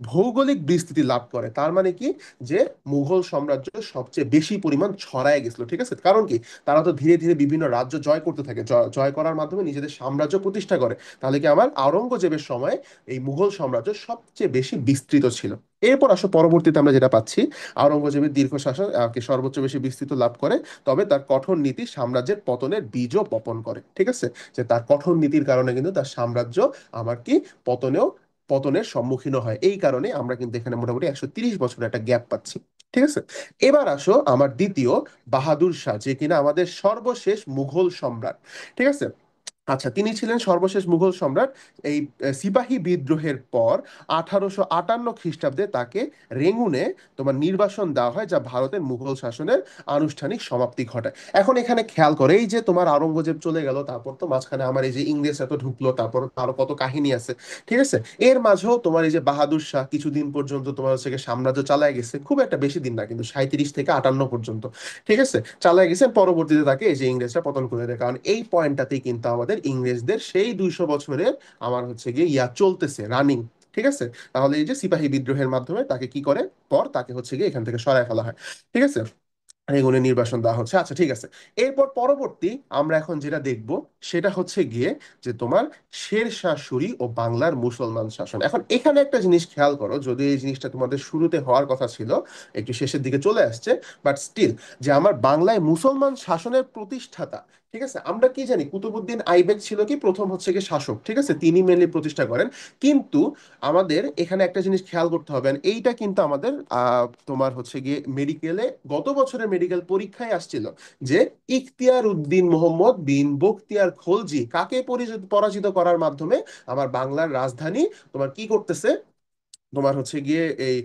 ভৌগোলিক বিস্তৃতি লাভ করে। তার মানে কি, যে মুঘল সাম্রাজ্য সবচেয়ে বেশি পরিমাণ ছড়ায় গেছিল, ঠিক আছে। কারণ কি, তারা তো ধীরে ধীরে বিভিন্ন রাজ্য জয় করতে থাকে, জয় করার মাধ্যমে নিজেদের সাম্রাজ্য প্রতিষ্ঠা করে। তাহলে কি আমার আওরঙ্গজেবের সময় এই মুঘল সাম্রাজ্য সবচেয়ে বেশি বিস্তৃত ছিল। এরপর আসো, পরবর্তীতে আমরা যেটা পাচ্ছি, আওরঙ্গজেবের দীর্ঘ শাসন সর্বোচ্চ বেশি বিস্তৃত লাভ করে, তবে তার কঠোর নীতি সাম্রাজ্যের পতনের বীজও বপন করে, ঠিক আছে। যে তার কঠোর নীতির কারণে কিন্তু তার সাম্রাজ্য আমার কি পতনেও পতনের সম্মুখীন হয়। এই কারণে আমরা কিন্তু এখানে মোটামুটি 130 বছরের একটা গ্যাপ পাচ্ছি, ঠিক আছে। এবার আসো আমার দ্বিতীয়, বাহাদুর শাহ, যে কিনা আমাদের সর্বশেষ মুঘল সম্রাট, ঠিক আছে। আচ্ছা, তিনি ছিলেন সর্বশেষ মুঘল সম্রাট। এই সিপাহী বিদ্রোহের পর 1858 খ্রিস্টাব্দে তাকে রেঙ্গুনে তোমার নির্বাসন দেওয়া হয়, যা ভারতের মুঘল শাসনের আনুষ্ঠানিক সমাপ্তি ঘটায়। এখন এখানে খেয়াল করে, এই যে তোমার আওরঙ্গজেব চলে গেল, তারপর তো মাঝখানে আমার এই যে ইংরেজরা তো ঢুকলো, তারপর আরো কত কাহিনী আছে, ঠিক আছে। এর মাঝেও তোমার এই যে বাহাদুর শাহ কিছুদিন পর্যন্ত তোমার হচ্ছে গিয়ে সাম্রাজ্য চালায় গেছে, খুব একটা বেশি দিন না কিন্তু, 37 থেকে 58 পর্যন্ত, ঠিক আছে, চালায় গেছে। পরবর্তীতে তাকে এই যে ইংরেজরা পতন করে দেয়, কারণ এই পয়েন্টটাতেই কিন্তু আমাদের ইংরেজদের সেই 200 বছরের আমার হচ্ছে গিয়ে চলতেছে, রানিং, ঠিক আছে। তাহলে এই যে সিপাহী বিদ্রোহের মাধ্যমে তাকে কি করে, পর তাকে হচ্ছে গিয়ে এখান থেকে সরায় ফেলা হয়, ঠিক আছে। রেগুনে নির্বাসন দেওয়া হচ্ছে। আচ্ছা, ঠিক আছে। এরপর পরবর্তী আমরা এখন যেটা দেখব সেটা হচ্ছে গিয়ে যে তোমার শেরশাহ সূরি ও বাংলার মুসলমান শাসন। এখন এখানে একটা জিনিস খেয়াল করো, যদি এই জিনিসটা তোমাদের শুরুতে হওয়ার কথা ছিল, একটু শেষের দিকে চলে আসছে, বাট স্টিল, যে আমার বাংলায় মুসলমান শাসনের প্রতিষ্ঠাতা, ঠিক আছে। আমরা কি জানি, কুতুবুদ্দিন আইবেক ছিল কি প্রথম হচ্ছে গিয়ে শাসক, ঠিক আছে, তিনি মেনলি প্রতিষ্ঠা করেন। কিন্তু আমাদের এখানে একটা জিনিস খেয়াল করতে হবে, and এইটা কিন্তু আমাদের তোমার হচ্ছে গিয়ে মেডিকেলে গত বছরের মেডিকেল পরীক্ষায় আসছিল, যে ইখতিয়ার উদ্দিন মোহাম্মদ বিন বখতিয়ার খলজি কাকে পরাজিত করার মাধ্যমে আমার বাংলার রাজধানী তোমার কি করতেছে, তোমার হচ্ছে গিয়ে এই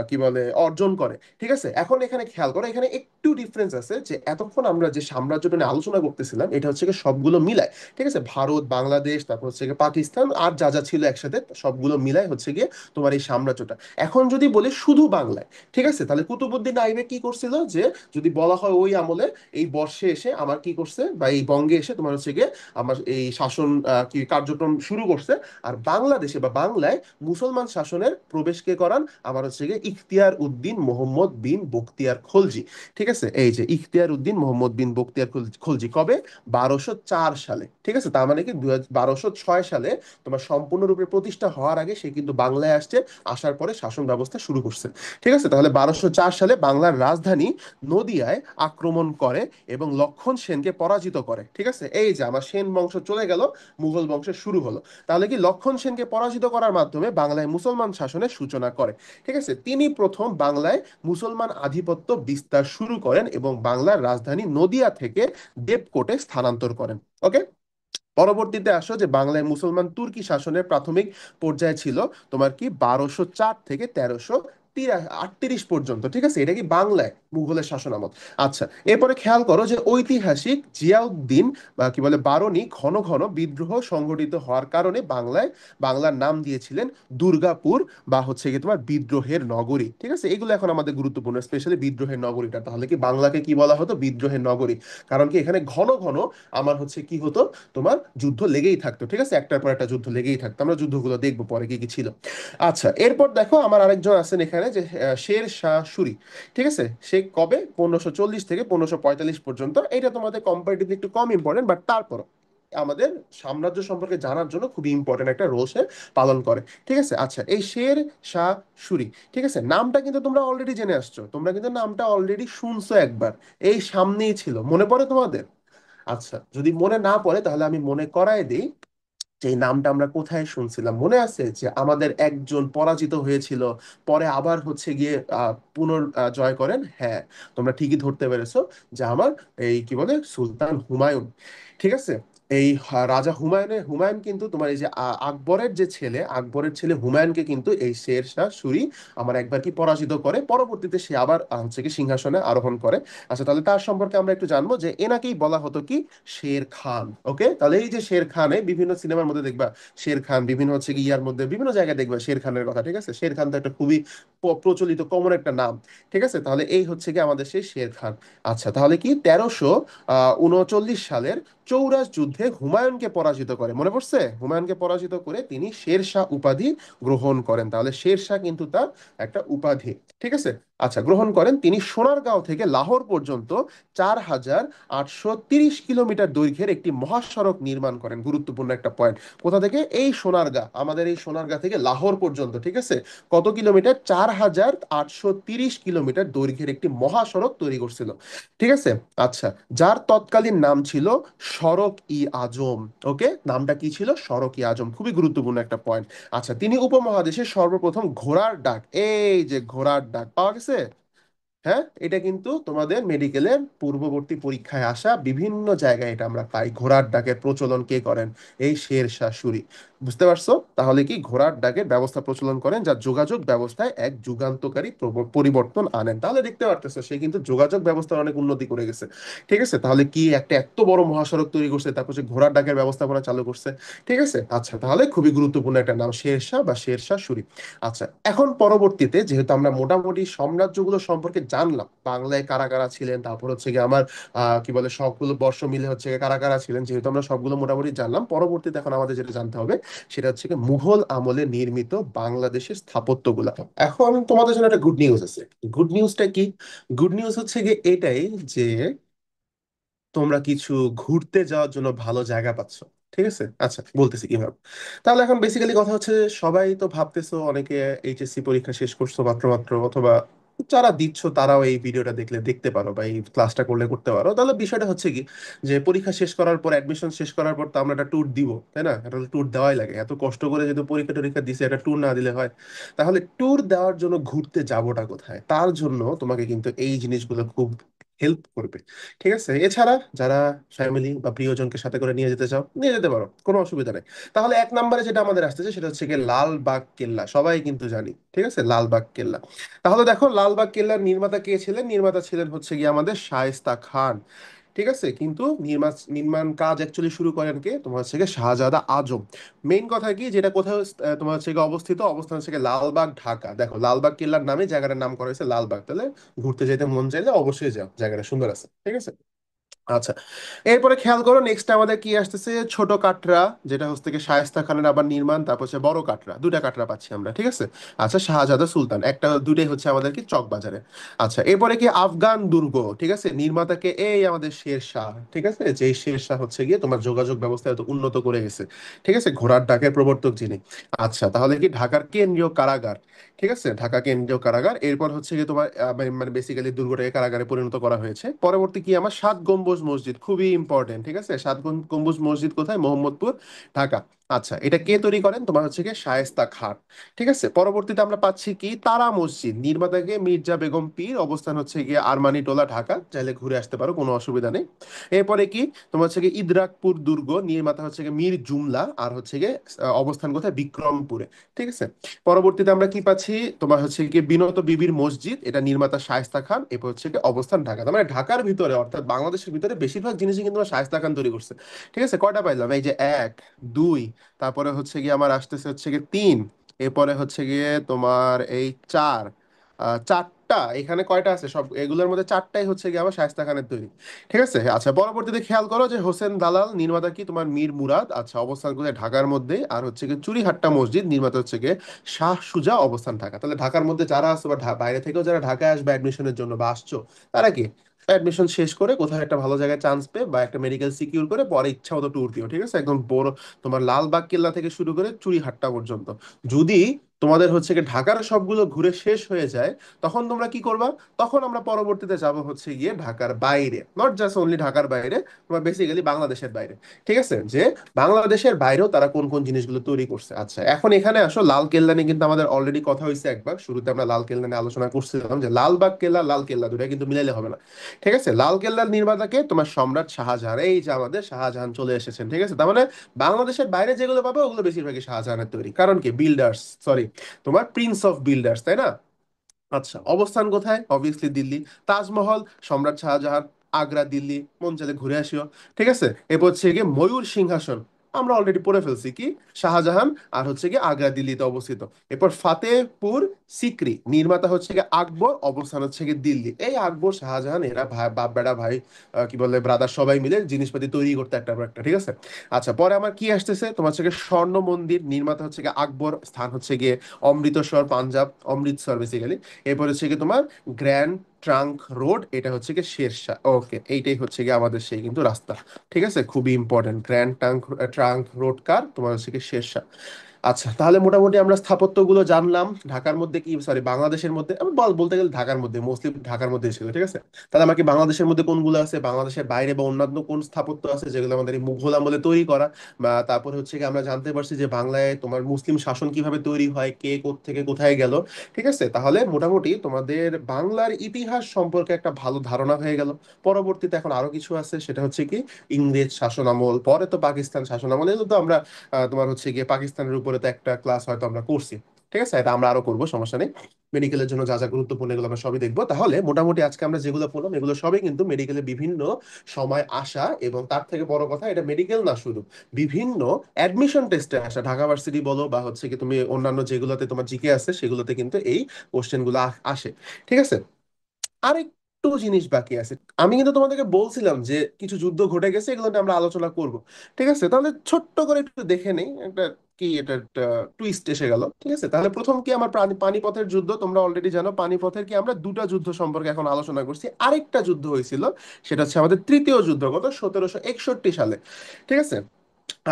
কি বলে অর্জন করে, ঠিক আছে। এখন এখানে খেয়াল করো, এখানে একটু ডিফারেন্স আছে, যে এতক্ষণ আমরা যে সাম্রাজ্যটা নিয়ে আলোচনা করতেছিলাম, এটা হচ্ছে গিয়ে সবগুলো মিলায়, ঠিক আছে, ভারত, বাংলাদেশ, তারপর হচ্ছে গিয়ে পাকিস্তান, আর যা যা ছিল একসাথে সবগুলো মিলায় হচ্ছে গিয়ে তোমার এই সাম্রাজ্যটা। এখন যদি বলি শুধু বাংলায়, ঠিক আছে, তাহলে কুতুবুদ্দিন আইবেক কি করছিল, যে যদি বলা হয় ওই আমলে এই বর্ষে এসে আমার কি করছে, বা এই বঙ্গে এসে তোমার হচ্ছে গিয়ে আমার এই শাসন কি কার্যক্রম শুরু করছে। আর বাংলাদেশে বা বাংলায় মুসলমান শাসনের প্রবেশ কে করান? আমার হচ্ছে গিয়ে ইখতিয়ার উদ্দিন মোহাম্মদ বিন বখতিয়ার খলজি। ঠিক আছে, এই যে ইখতিয়ার উদ্দিন মোহাম্মদ বিন বখতিয়ার খলজি কবে? 1204 সালে। ঠিক আছে, তার মানে কি 1206 সালে তোমার সম্পূর্ণরূপে প্রতিষ্ঠা হওয়ার আগে সে কিন্তু বাংলায় আসছে, আসার পরে শাসন ব্যবস্থা শুরু করছে। ঠিক আছে, তাহলে 1204 সালে বাংলার রাজধানী নদিয়ায় আক্রমণ করে এবং লক্ষণ সেনকে পরাজিত করে। ঠিক আছে, এই যে আমার সেন বংশ চলে গেল, মুঘল বংশের শুরু হলো। তাহলে কি লক্ষণ সেনকে পরাজিত করার মাধ্যমে বাংলায় মুসলমান শাসনের সূচনা করে। ঠিক আছে, তিনি প্রথম বাংলায় মুসলমান আধিপত্য বিস্তার শুরু করেন এবং বাংলার রাজধানী নদিয়া থেকে দেবকোটে স্থানান্তর করেন। ওকে, পরবর্তীতে আসো যে বাংলায় মুসলমান তুর্কি শাসনের প্রাথমিক পর্যায়ে ছিল তোমার কি 1204 থেকে 1338 পর্যন্ত। ঠিক আছে, এটা কি বাংলায় মুঘলের শাসন আমল। আচ্ছা, এরপরে খেয়াল করো যে ঐতিহাসিক জিয়াউদ্দিন বা কি বলে বারণী ঘন ঘন বিদ্রোহ সংঘটিত হওয়ার কারণে বাংলার নাম দিয়েছিলেন দুর্গাপুর, বা হচ্ছে কি তোমার বিদ্রোহের নগরী। ঠিক আছে, এগুলো এখন আমাদের গুরুত্বপূর্ণ, স্পেশালি বিদ্রোহের নগরীটা। তাহলে কি বাংলাকে কি বলা হতো? বিদ্রোহের নগরী। কারণ কি এখানে ঘন ঘন আমার হচ্ছে কি হতো, তোমার যুদ্ধ লেগেই থাকতো। ঠিক আছে, একটার পর একটা যুদ্ধ লেগেই থাকতো, আমরা যুদ্ধগুলো দেখবো পরে কি কি ছিল। আচ্ছা, এরপর দেখো আমার আরেকজন আছেন এখানে যে শের শাহ সুরি। ঠিক আছে, সে কবে? 1540 থেকে 1545 পর্যন্ত। এটা তোমাদের কম্পারেটিভলি একটু কম ইম্পর্টেন্ট, বাট তারপর আমাদের সাম্রাজ্য সম্পর্কে জানার জন্য খুবই ইম্পর্টেন্ট একটা রোল সে পালন করে। ঠিক আছে, আচ্ছা, এই শের শাহ সুরি, ঠিক আছে, নামটা কিন্তু তোমরা অলরেডি জেনে আসছো, তোমরা কিন্তু নামটা অলরেডি শুনছো একবার, এই সামনেই ছিল, মনে পড়ে তোমাদের? আচ্ছা, যদি মনে না পড়ে তাহলে আমি মনে করায় দিই যে এই নামটা আমরা কোথায় শুনছিলাম। মনে আছে যে আমাদের একজন পরাজিত হয়েছিল, পরে আবার হচ্ছে গিয়ে জয় করেন? হ্যাঁ, তোমরা ঠিকই ধরতে পেরেছো, যে আমার এই কি বলে সুলতান হুমায়ুন। ঠিক আছে, এই রাজা হুমায়ুন কিন্তু তোমার এই যে আকবরের যে ছেলে, আকবরের ছেলে হুমায়ুনকে কিন্তু এই শের শাহ সুরি আমার একবার কি পরাজিত করে, পরবর্তীতে সে আবার হচ্ছে কি সিংহাসনে আরোহণ করে। আচ্ছা, তাহলে তার সম্পর্কে আমরা একটু জানবো যে এনাকেই বলা হতো কি শের খান। ওকে, তাহলে এই যে শের খান, এই বিভিন্ন সিনেমার মধ্যে দেখবা শের খান, বিভিন্ন হচ্ছে কি ইয়ার মধ্যে বিভিন্ন জায়গায় দেখবা শের খানের কথা। ঠিক আছে, শের খান তো একটা খুবই প্রচলিত কমন একটা নাম। ঠিক আছে, তাহলে এই হচ্ছে কি আমাদের সেই শের খান। আচ্ছা, তাহলে কি 1339 সালের চৌরাস যুদ্ধে হুমায়ুনকে পরাজিত করে, মনে পড়ছে? হুমায়ুনকে পরাজিত করে তিনি শের শাহ উপাধি গ্রহণ করেন। তাহলে শের শাহ কিন্তু তার একটা উপাধি। ঠিক আছে, আচ্ছা, গ্রহণ করেন। তিনি সোনারগাঁও থেকে লাহোর পর্যন্ত 4830 কিলোমিটার দৈর্ঘ্যের একটি মহাসড়ক নির্মাণ করেন। গুরুত্বপূর্ণ একটা পয়েন্ট। কোথা থেকে? এই সোনারগাঁ, আমাদের এই সোনারগাঁ থেকে লাহোর পর্যন্ত। ঠিক আছে, কত কিলোমিটার? 4830 কিলোমিটার দৈর্ঘ্যের একটি মহাসড়ক তৈরি করছিল। ঠিক আছে, আচ্ছা, যার তৎকালীন নাম ছিল সড়ক ই আজম। ওকে, নামটা কি ছিল? সড়ক ই আজম, খুবই গুরুত্বপূর্ণ একটা পয়েন্ট। আচ্ছা, তিনি উপমহাদেশে সর্বপ্রথম ঘোড়ার ডাক, এই যে ঘোড়ার ডাক পাওয়া গেছে। হ্যাঁ, এটা কিন্তু তোমাদের মেডিকেলের পূর্ববর্তী পরীক্ষায় আসা বিভিন্ন জায়গায় এটা আমরা পাই। ঘোড়ার ডাকের প্রচলন কে করেন? এই শের শাহ সূরি। বুঝতে পারছো? তাহলে কি ঘোড়ার ডাকের ব্যবস্থা প্রচলন করেন, যা যোগাযোগ ব্যবস্থায় এক যুগান্তকারী পরিবর্তন আনেন। তাহলে দেখতে পারতেছো সে কিন্তু যোগাযোগ ব্যবস্থার অনেক উন্নতি করে গেছে। ঠিক আছে, তাহলে কি একটা এত বড় মহাসড়ক তৈরি করছে, তারপর সে ঘোড়ার ডাকের ব্যবস্থাপনা চালু করছে। ঠিক আছে, আচ্ছা, তাহলে খুবই গুরুত্বপূর্ণ একটা নাম শের শাহ বা শের শাহ সূরি। আচ্ছা, এখন পরবর্তীতে যেহেতু আমরা মোটামুটি সাম্রাজ্যগুলো সম্পর্কে জানলাম, বাংলায় কারা কারা ছিলেন, তারপর হচ্ছে গিয়ে আমার কি বলে সবগুলো বর্ষ মিলে হচ্ছে গিয়ে কারা কারা ছিলেন, যেহেতু আমরা সবগুলো মোটামুটি জানলাম, পরবর্তীতে এখন আমাদের যেটা জানতে হবে সেটা হচ্ছে গিয়ে মুঘল আমলে নির্মিত বাংলাদেশের স্থাপত্যগুলা। এখন তোমাদের জন্য একটা গুড নিউজ আছে। গুড নিউজটা কি? গুড নিউজ হচ্ছে গিয়ে এটাই যে তোমরা কিছু ঘুরতে যাওয়ার জন্য ভালো জায়গা পাচ্ছ। ঠিক আছে, আচ্ছা, বলতেছি কিভাবে। তাহলে এখন বেসিক্যালি কথা হচ্ছে যে সবাই তো ভাবতেছো, অনেকে এইচএসসি পরীক্ষা শেষ করছো মাত্র মাত্র, অথবা যারা দিচ্ছ তারাও এই ভিডিওটা দেখলে দেখতে পারো, বা এই ক্লাসটা করলে করতে পারো। তাহলে বিষয়টা হচ্ছে কি, যে পরীক্ষা শেষ করার পর, অ্যাডমিশন শেষ করার পর তো আমরা একটা ট্যুর দিব, তাই না? একটা ট্যুর দেওয়াই লাগে, এত কষ্ট করে যদি পরীক্ষা টরীক্ষা দিছে, একটা ট্যুর না দিলে হয়? তাহলে ট্যুর দেওয়ার জন্য ঘুরতে যাবোটা কোথায়, তার জন্য তোমাকে কিন্তু এই জিনিসগুলো খুব হেল্প করবে। ঠিক আছে, এছাড়া যারা ফ্যামিলি বা প্রিয়জনকে সাথে করে নিয়ে যেতে চাও, নিয়ে যেতে পারো, কোনো অসুবিধা নেই। তাহলে এক নম্বরে যেটা আমাদের আসতেছে সেটা হচ্ছে গিয়ে লালবাগ কেল্লা, সবাই কিন্তু জানি। ঠিক আছে, লালবাগ কেল্লা। তাহলে দেখো লালবাগ কেল্লার নির্মাতা কে ছিলেন? নির্মাতা ছিলেন হচ্ছে গিয়ে আমাদের শায়েস্তা খান। ঠিক আছে, কিন্তু নির্মাণ কাজ অ্যাকচুয়ালি শুরু করেন কে? তোমার হচ্ছে গিয়ে শাহজাদা আজম। মেইন কথা কি, যেটা কোথায় তোমার হচ্ছে গিয়ে অবস্থিত, অবস্থান হচ্ছে গিয়ে লালবাগ, ঢাকা। দেখো লালবাগ কেল্লার নামে জায়গাটার নাম করা হয়েছে লালবাগ। তাহলে ঘুরতে যেতে মন চাইলে অবশ্যই যাও, জায়গাটা সুন্দর আছে। ঠিক আছে, আচ্ছা, এরপরে খেয়াল করো নেক্সট আমাদের কি আসতেছে, ছোট কাটরা, যেটা হচ্ছে থেকে শায়েস্তা খানের আবার নির্মাণ, তারপর হচ্ছে বড় কাটরা, দুইটা কাটরা পাচ্ছি আমরা, ঠিক আছে। আচ্ছা, শাহজাদা সুলতান, একটা দুইটাই হচ্ছে আমাদের কি চক বাজারে। আচ্ছা, এরপরে কি আফগান দুর্গ, ঠিক আছে, নির্মাতাকে এই আমাদের শের শাহ, ঠিক আছে, যেই শের শাহ হচ্ছে গিয়ে তোমার যোগাযোগ ব্যবস্থা এত উন্নত করে গেছে, ঠিক আছে, ঘোড়ার ডাকের প্রবর্তক যিনি। আচ্ছা, তাহলে কি ঢাকার কেন্দ্রীয় কারাগার, ঠিক আছে, ঢাকা কেন্দ্রীয় কারাগার, এরপর হচ্ছে গিয়ে তোমার মানে বেসিক্যালি দুর্গটাকে কারাগারে পরিণত করা হয়েছে। পরবর্তী কি আমার সাত গম্বুজ মসজিদ, খুবই ইম্পর্টেন্ট, ঠিক আছে, সাত গম্বুজ মসজিদ কোথায়, মোহাম্মদপুর, ঢাকা। আচ্ছা, এটা কে তৈরি করেন, তোমার হচ্ছে কি শায়েস্তা খান, ঠিক আছে। পরবর্তীতে আমরা পাচ্ছি কি তারা মসজিদ, নির্মাতাকে মির্জা বেগম পীর, অবস্থান হচ্ছে গিয়ে আরমানি টোলা, ঢাকা, চাইলে ঘুরে আসতে পারো, কোনো অসুবিধা নেই। এরপরে কি তোমার হচ্ছে গিয়ে ইদ্রাকপুর দুর্গ, নির্মাতা হচ্ছে গিয়ে মীর জুমলা, আর হচ্ছে গিয়ে অবস্থান কোথায়, বিক্রমপুরে, ঠিক আছে। পরবর্তীতে আমরা কি পাচ্ছি, তোমার হচ্ছে কি বিনত বিবির মসজিদ, এটা নির্মাতা শায়েস্তা খান, এরপর হচ্ছে কি অবস্থান ঢাকা। তার মানে ঢাকার ভিতরে অর্থাৎ বাংলাদেশের ভিতরে বেশিরভাগ জিনিসই কিন্তু আমার শায়েস্তা খান তৈরি করছে, ঠিক আছে। কয়টা পাইলাম, এই যে এক, দুই, তারপরে হচ্ছে গিয়ে আমার আসতেছে হচ্ছে গিয়ে তিন, এরপরে হচ্ছে গিয়ে তোমার এই চার, চারটা, এখানে কয়টা আছে, সব এগুলোর মধ্যে চারটাই হচ্ছে গিয়ে আমার শায়েস্তা খানের তৈরি, ঠিক আছে। আচ্ছা, পরবর্তীতে খেয়াল করো যে হোসেন দালাল, নির্মাতা কি তোমার মীর মুরাদ, আচ্ছা, অবস্থান কোথায়, ঢাকার মধ্যে, আর হচ্ছে গিয়ে চুরিহাট্টা মসজিদ, নির্মাতা হচ্ছে গিয়ে শাহ সুজা, অবস্থান ঢাকা। তাহলে ঢাকার মধ্যে যারা আসছো বা বাইরে থেকেও যারা ঢাকায় আসবে অ্যাডমিশনের জন্য বা আসছো, তারা কি অ্যাডমিশন শেষ করে কোথাও একটা ভালো জায়গায় চান্স পেয়ে বা একটা মেডিকেল সিকিউর করে পরে ইচ্ছা মতো ট্যুর দিও, ঠিক আছে, একদম বড়, তোমার লালবাগ কেল্লা থেকে শুরু করে চুরিহাট্টা পর্যন্ত। যদি তোমাদের হচ্ছে কি ঢাকার সবগুলো ঘুরে শেষ হয়ে যায়, তখন তোমরা কি করবা, তখন আমরা পরবর্তীতে যাব হচ্ছে গিয়ে ঢাকার বাইরে, নট জাস্ট অনলি ঢাকার বাইরে, তোমার বেসিক্যালি বাংলাদেশের বাইরে, ঠিক আছে, যে বাংলাদেশের বাইরেও তারা কোন কোন জিনিসগুলো তৈরি করছে। আচ্ছা, এখন এখানে আসো, লাল কেল্লা নিয়ে কিন্তু আমাদের অলরেডি কথা হয়েছে একবার, শুরুতে আমরা লাল কেল্লা নিয়ে আলোচনা করছিলাম যে লালবাগ কেল্লা, লাল কেল্লা দুটা কিন্তু মিলাইলে হবে না, ঠিক আছে। লাল কেল্লার নির্মাতাকে তোমার সম্রাট শাহজাহান, এই যে আমাদের শাহজাহান চলে এসেছেন, ঠিক আছে। তার মানে বাংলাদেশের বাইরে যেগুলো পাবে ওগুলো বেশিরভাগই শাহজাহানের তৈরি, কারণ কি বিল্ডার্স, সরি, তোমার প্রিন্স অফ বিল্ডার্স, তাই না। আচ্ছা, অবস্থান কোথায়, অবভিয়াসলি দিল্লি। তাজমহল, সম্রাট শাহজাহান, আগ্রা, দিল্লি, মন চাইলে ঘুরে আসিও, ঠিক আছে। এরপর হচ্ছে গিয়ে ময়ূর সিংহাসন, আমরা অলরেডি পড়ে ফেলছি কি, শাহজাহান, আর হচ্ছে গিয়ে আগ্রা, দিল্লিতে অবস্থিত। এরপর ফাতেহপুর সিক্রি, নির্মাতা হচ্ছে গিয়ে আকবর, অবস্থান হচ্ছে গিয়ে দিল্লি। এই আকবর শাহজাহান এরা ভাই, বাপ বেড়া ভাই, কি বলে ব্রাদার, সবাই মিলে জিনিসপাতি তৈরি করতে একটা পর একটা, ঠিক আছে। আচ্ছা, পরে আমার কি আসতেছে, তোমার হচ্ছে গিয়ে স্বর্ণ মন্দির, নির্মাতা হচ্ছে গিয়ে আকবর, স্থান হচ্ছে গিয়ে অমৃতসর, পাঞ্জাব, অমৃতসর বেসিক্যালি। এরপর হচ্ছে কি তোমার গ্র্যান্ড ট্রাঙ্ক রোড, এটা হচ্ছে কি শেরশাহ, ওকে, এইটাই হচ্ছে কি আমাদের সেই কিন্তু রাস্তা, ঠিক আছে, খুবই important, grand trunk, trunk road কার, তোমার হচ্ছে কি শেরশাহ। আচ্ছা, তাহলে মোটামুটি আমরা স্থাপত্যগুলো জানলাম, ঢাকার মধ্যে কি, সরি, বাংলাদেশের মধ্যে, আমি বলতে গেলে ঢাকার মধ্যে, মোস্টলি ঢাকার মধ্যে ছিল, ঠিক আছে। তাহলে আমাকে বাংলাদেশের মধ্যে কোনগুলো আছে, বাংলাদেশের বাইরে বা অন্যান্য কোন স্থাপত্য আছে যেগুলো আমাদের এই মুঘল আমলে তৈরি করা, বা তারপরে হচ্ছে কি আমরা জানতে পারছি যে বাংলায় তোমার মুসলিম শাসন কিভাবে তৈরি হয়, কে থেকে কোথায় গেল, ঠিক আছে। তাহলে মোটামুটি তোমাদের বাংলার ইতিহাস সম্পর্কে একটা ভালো ধারণা হয়ে গেল। পরবর্তীতে এখন আরো কিছু আছে, সেটা হচ্ছে কি ইংরেজ শাসন আমল, পরে তো পাকিস্তান শাসন আমল, এগুলো তো আমরা তোমার হচ্ছে গিয়ে পাকিস্তানের উপরে তো একটা ক্লাস হয়তো আমরা করছি, ঠিক আছে, এটা আমরা আরো করবো, সমস্যা নেই। মেডিকেলের জন্য যা যা গুরুত্বপূর্ণ এগুলো আমরা সবই দেখবো। তাহলে মোটামুটি আজকে আমরা যেগুলো পড়লাম এগুলো সবই কিন্তু মেডিকেলে বিভিন্ন সময় আসা, এবং তার থেকে বড় কথা এটা মেডিকেল না শুধু, বিভিন্ন অ্যাডমিশন টেস্টে আসা, ঢাকা ভার্সিটি বলো বা হচ্ছে কি তুমি অন্যান্য যেগুলোতে তোমার জিকে আছে সেগুলোতে কিন্তু এই কোশ্চেন গুলো আসে, ঠিক আছে। আরেকটু জিনিস বাকি আছে, আমি কিন্তু তোমাদেরকে বলছিলাম যে কিছু যুদ্ধ ঘটে গেছে, এগুলো নিয়ে আমরা আলোচনা করব, ঠিক আছে। তাহলে ছোট্ট করে একটু দেখে নেই একটা, কি এটা একটা টুইস্ট এসে গেল, ঠিক আছে। তাহলে প্রথম কি আমার পানিপথের যুদ্ধ, তোমরা অলরেডি জানো পানিপথের কি আমরা দুটা যুদ্ধ সম্পর্কে এখন আলোচনা করছি, আরেকটা যুদ্ধ হয়েছিল, সেটা হচ্ছে আমাদের তৃতীয় যুদ্ধ, কত, 1761 সালে, ঠিক আছে।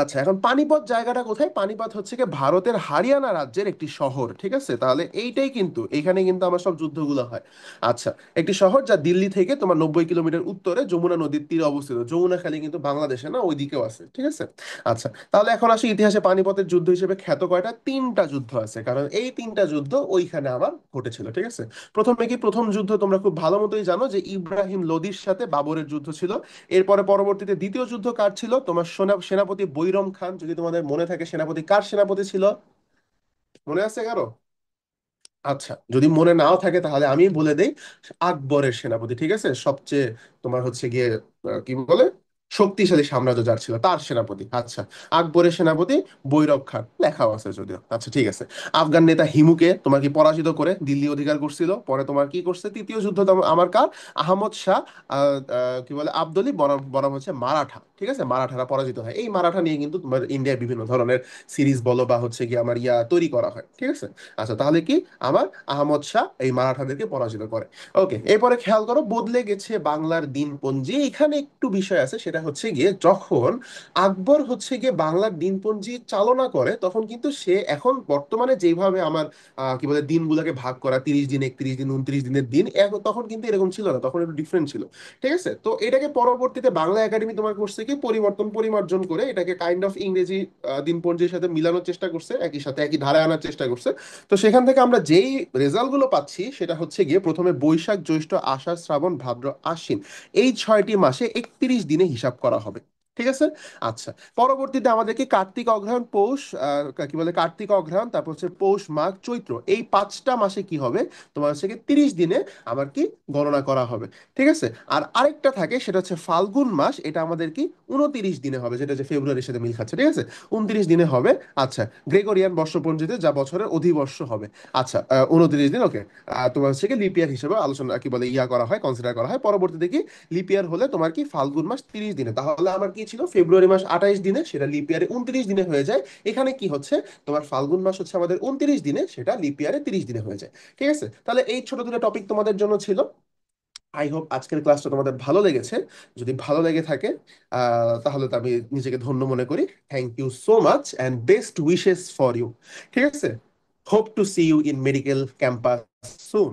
আচ্ছা, এখন পানিপথ জায়গাটা কোথায়, পানিপথ হচ্ছে কি ভারতের হারিয়ানা রাজ্যের একটি শহর, ঠিক আছে। তাহলে এইটাই কিন্তু, এখানে কিন্তু আমার সব যুদ্ধগুলো হয়। আচ্ছা, একটি শহর যা দিল্লি থেকে তোমার 90 কিলোমিটার উত্তরে যমুনা নদীর তীরে অবস্থিত, যমুনা খালি কিন্তু বাংলাদেশে না, ওইদিকেও আছে, ঠিক আছে। আচ্ছা, তাহলে এখন আসি ইতিহাসে পানিপথের যুদ্ধ হিসেবে খ্যাত কয়টা, তিনটা যুদ্ধ আছে, কারণ এই তিনটা যুদ্ধ ওইখানে আবার ঘটেছিল, ঠিক আছে। প্রথমে কি, প্রথম যুদ্ধ তোমরা খুব ভালো মতোই জানো যে ইব্রাহিম লোদির সাথে বাবরের যুদ্ধ ছিল। এরপরে পরবর্তীতে দ্বিতীয় যুদ্ধ কার ছিল, তোমার সেনাপতি বৈরম খান, যদি তোমাদের মনে থাকে সেনাপতি কার সেনাপতি ছিল, মনে আছে কারো? আচ্ছা, যদি মনে নাও থাকে তাহলে আমি বলে দেই, আকবরের সেনাপতি, ঠিক আছে, সবচেয়ে তোমার হচ্ছে গিয়ে কি বলে শক্তিশালী সাম্রাজ্য যার ছিল তার সেনাপতি। আচ্ছা, আকবরের সেনাপতি ভৈরব খান, লেখাও আছে যদিও। আচ্ছা ঠিক আছে। আফগান নেতা হিমুকে তোমার কি পরাজিত করে দিল্লি অধিকার করছিল, পরে তোমার কি করছে, তৃতীয় যুদ্ধ আমার কার, আহমদ শাহ কি বলে আবদলি বনাম বনাম হচ্ছে মারাঠা। ঠিক আছে, মারাঠারা পরাজিত হয়। এই মারাঠা নিয়ে কিন্তু তোমার ইন্ডিয়ায় বিভিন্ন ধরনের সিরিজ বলো বা হচ্ছে কি আমার তৈরি করা হয়। ঠিক আছে। আচ্ছা তাহলে কি, আমার আহমদ শাহ এই মারাঠাদেরকে পরাজিত করে। ওকে, এরপরে খেয়াল করো, বদলে গেছে বাংলার দিনপঞ্জি। এখানে একটু বিষয় আছে, সেটা হচ্ছে গিয়ে যখন আকবর হচ্ছে গিয়ে বাংলার দিনপঞ্জি চালনা করে, তখন কিন্তু সে এখন বর্তমানে যেভাবে আমার কি বলে দিনগুলোকে ভাগ করা, 30 দিন, 31 দিন, 29 দিনের দিন, তখন কিন্তু এরকম ছিল না, তখন একটু ডিফারেন্ট ছিল। ঠিক আছে, তো এটাকে পরবর্তীতে বাংলা একাডেমি তোমার করছে কি পরিবর্তন পরিমার্জন করে এটাকে কাইন্ড অফ ইংরেজি দিনপঞ্জির সাথে মিলানোর চেষ্টা করছে, একই সাথে একই ধারায় আনার চেষ্টা করছে। তো সেখান থেকে আমরা যেই রেজাল্ট গুলো পাচ্ছি সেটা হচ্ছে গিয়ে প্রথমে বৈশাখ জ্যৈষ্ঠ আষাঢ় শ্রাবণ ভাদ্র আশ্বিন, এই 6টি মাসে 31 দিনে হিসাব করা হবে। ঠিক আছে। আচ্ছা, পরবর্তীতে আমাদেরকে কার্তিক অগ্রহায়ণ পৌষ কি বলে কার্তিক অগ্রহায়ণ, তারপর হচ্ছে পৌষ মাঘ চৈত্র, এই 5টা মাসে কি হবে, তোমার হচ্ছে কি 30 দিনে আমার কি গণনা করা হবে। ঠিক আছে। আর আরেকটা থাকে, সেটা হচ্ছে ফাল্গুন মাস, এটা আমাদের কি 29 দিনে হবে, যেটা যে ফেব্রুয়ারির সাথে মিল খাচ্ছে। ঠিক আছে, 29 দিনে হবে। আচ্ছা, গ্রেগরিয়ান বর্ষপঞ্জিতে যা বছরের অধিবর্ষ হবে। আচ্ছা, 29 দিন। ওকে, তোমার হচ্ছে কি লিপ ইয়ার হিসেবে আলোচনা কি বলে করা হয়, কনসিডার করা হয়। পরবর্তীতে কি লিপ ইয়ার হলে তোমার কি ফাল্গুন মাস 30 দিনে, তাহলে আমার কি ছিল ফেব্রুয়ারি মাস 28 দিনে, সেটা লিপ ইয়ারে 29 দিনে হয়ে যায়। এখানে কি হচ্ছে, তোমার ফাল্গুন মাস হচ্ছে আমাদের 29 দিনে, সেটা লিপ ইয়ারে 30 দিনে হয়ে যায়। ঠিক আছে, তাহলে এই ছোট দুটো টপিক তোমাদের জন্য ছিল। আই হোপ আজকের ক্লাসটা তোমাদের ভালো লেগেছে। যদি ভালো লেগে থাকে তাহলে তো আমি নিজেকে ধন্য মনে করি। Thank you so much and best wishes for you. ঠিক আছে, hope to see you in medical campus soon.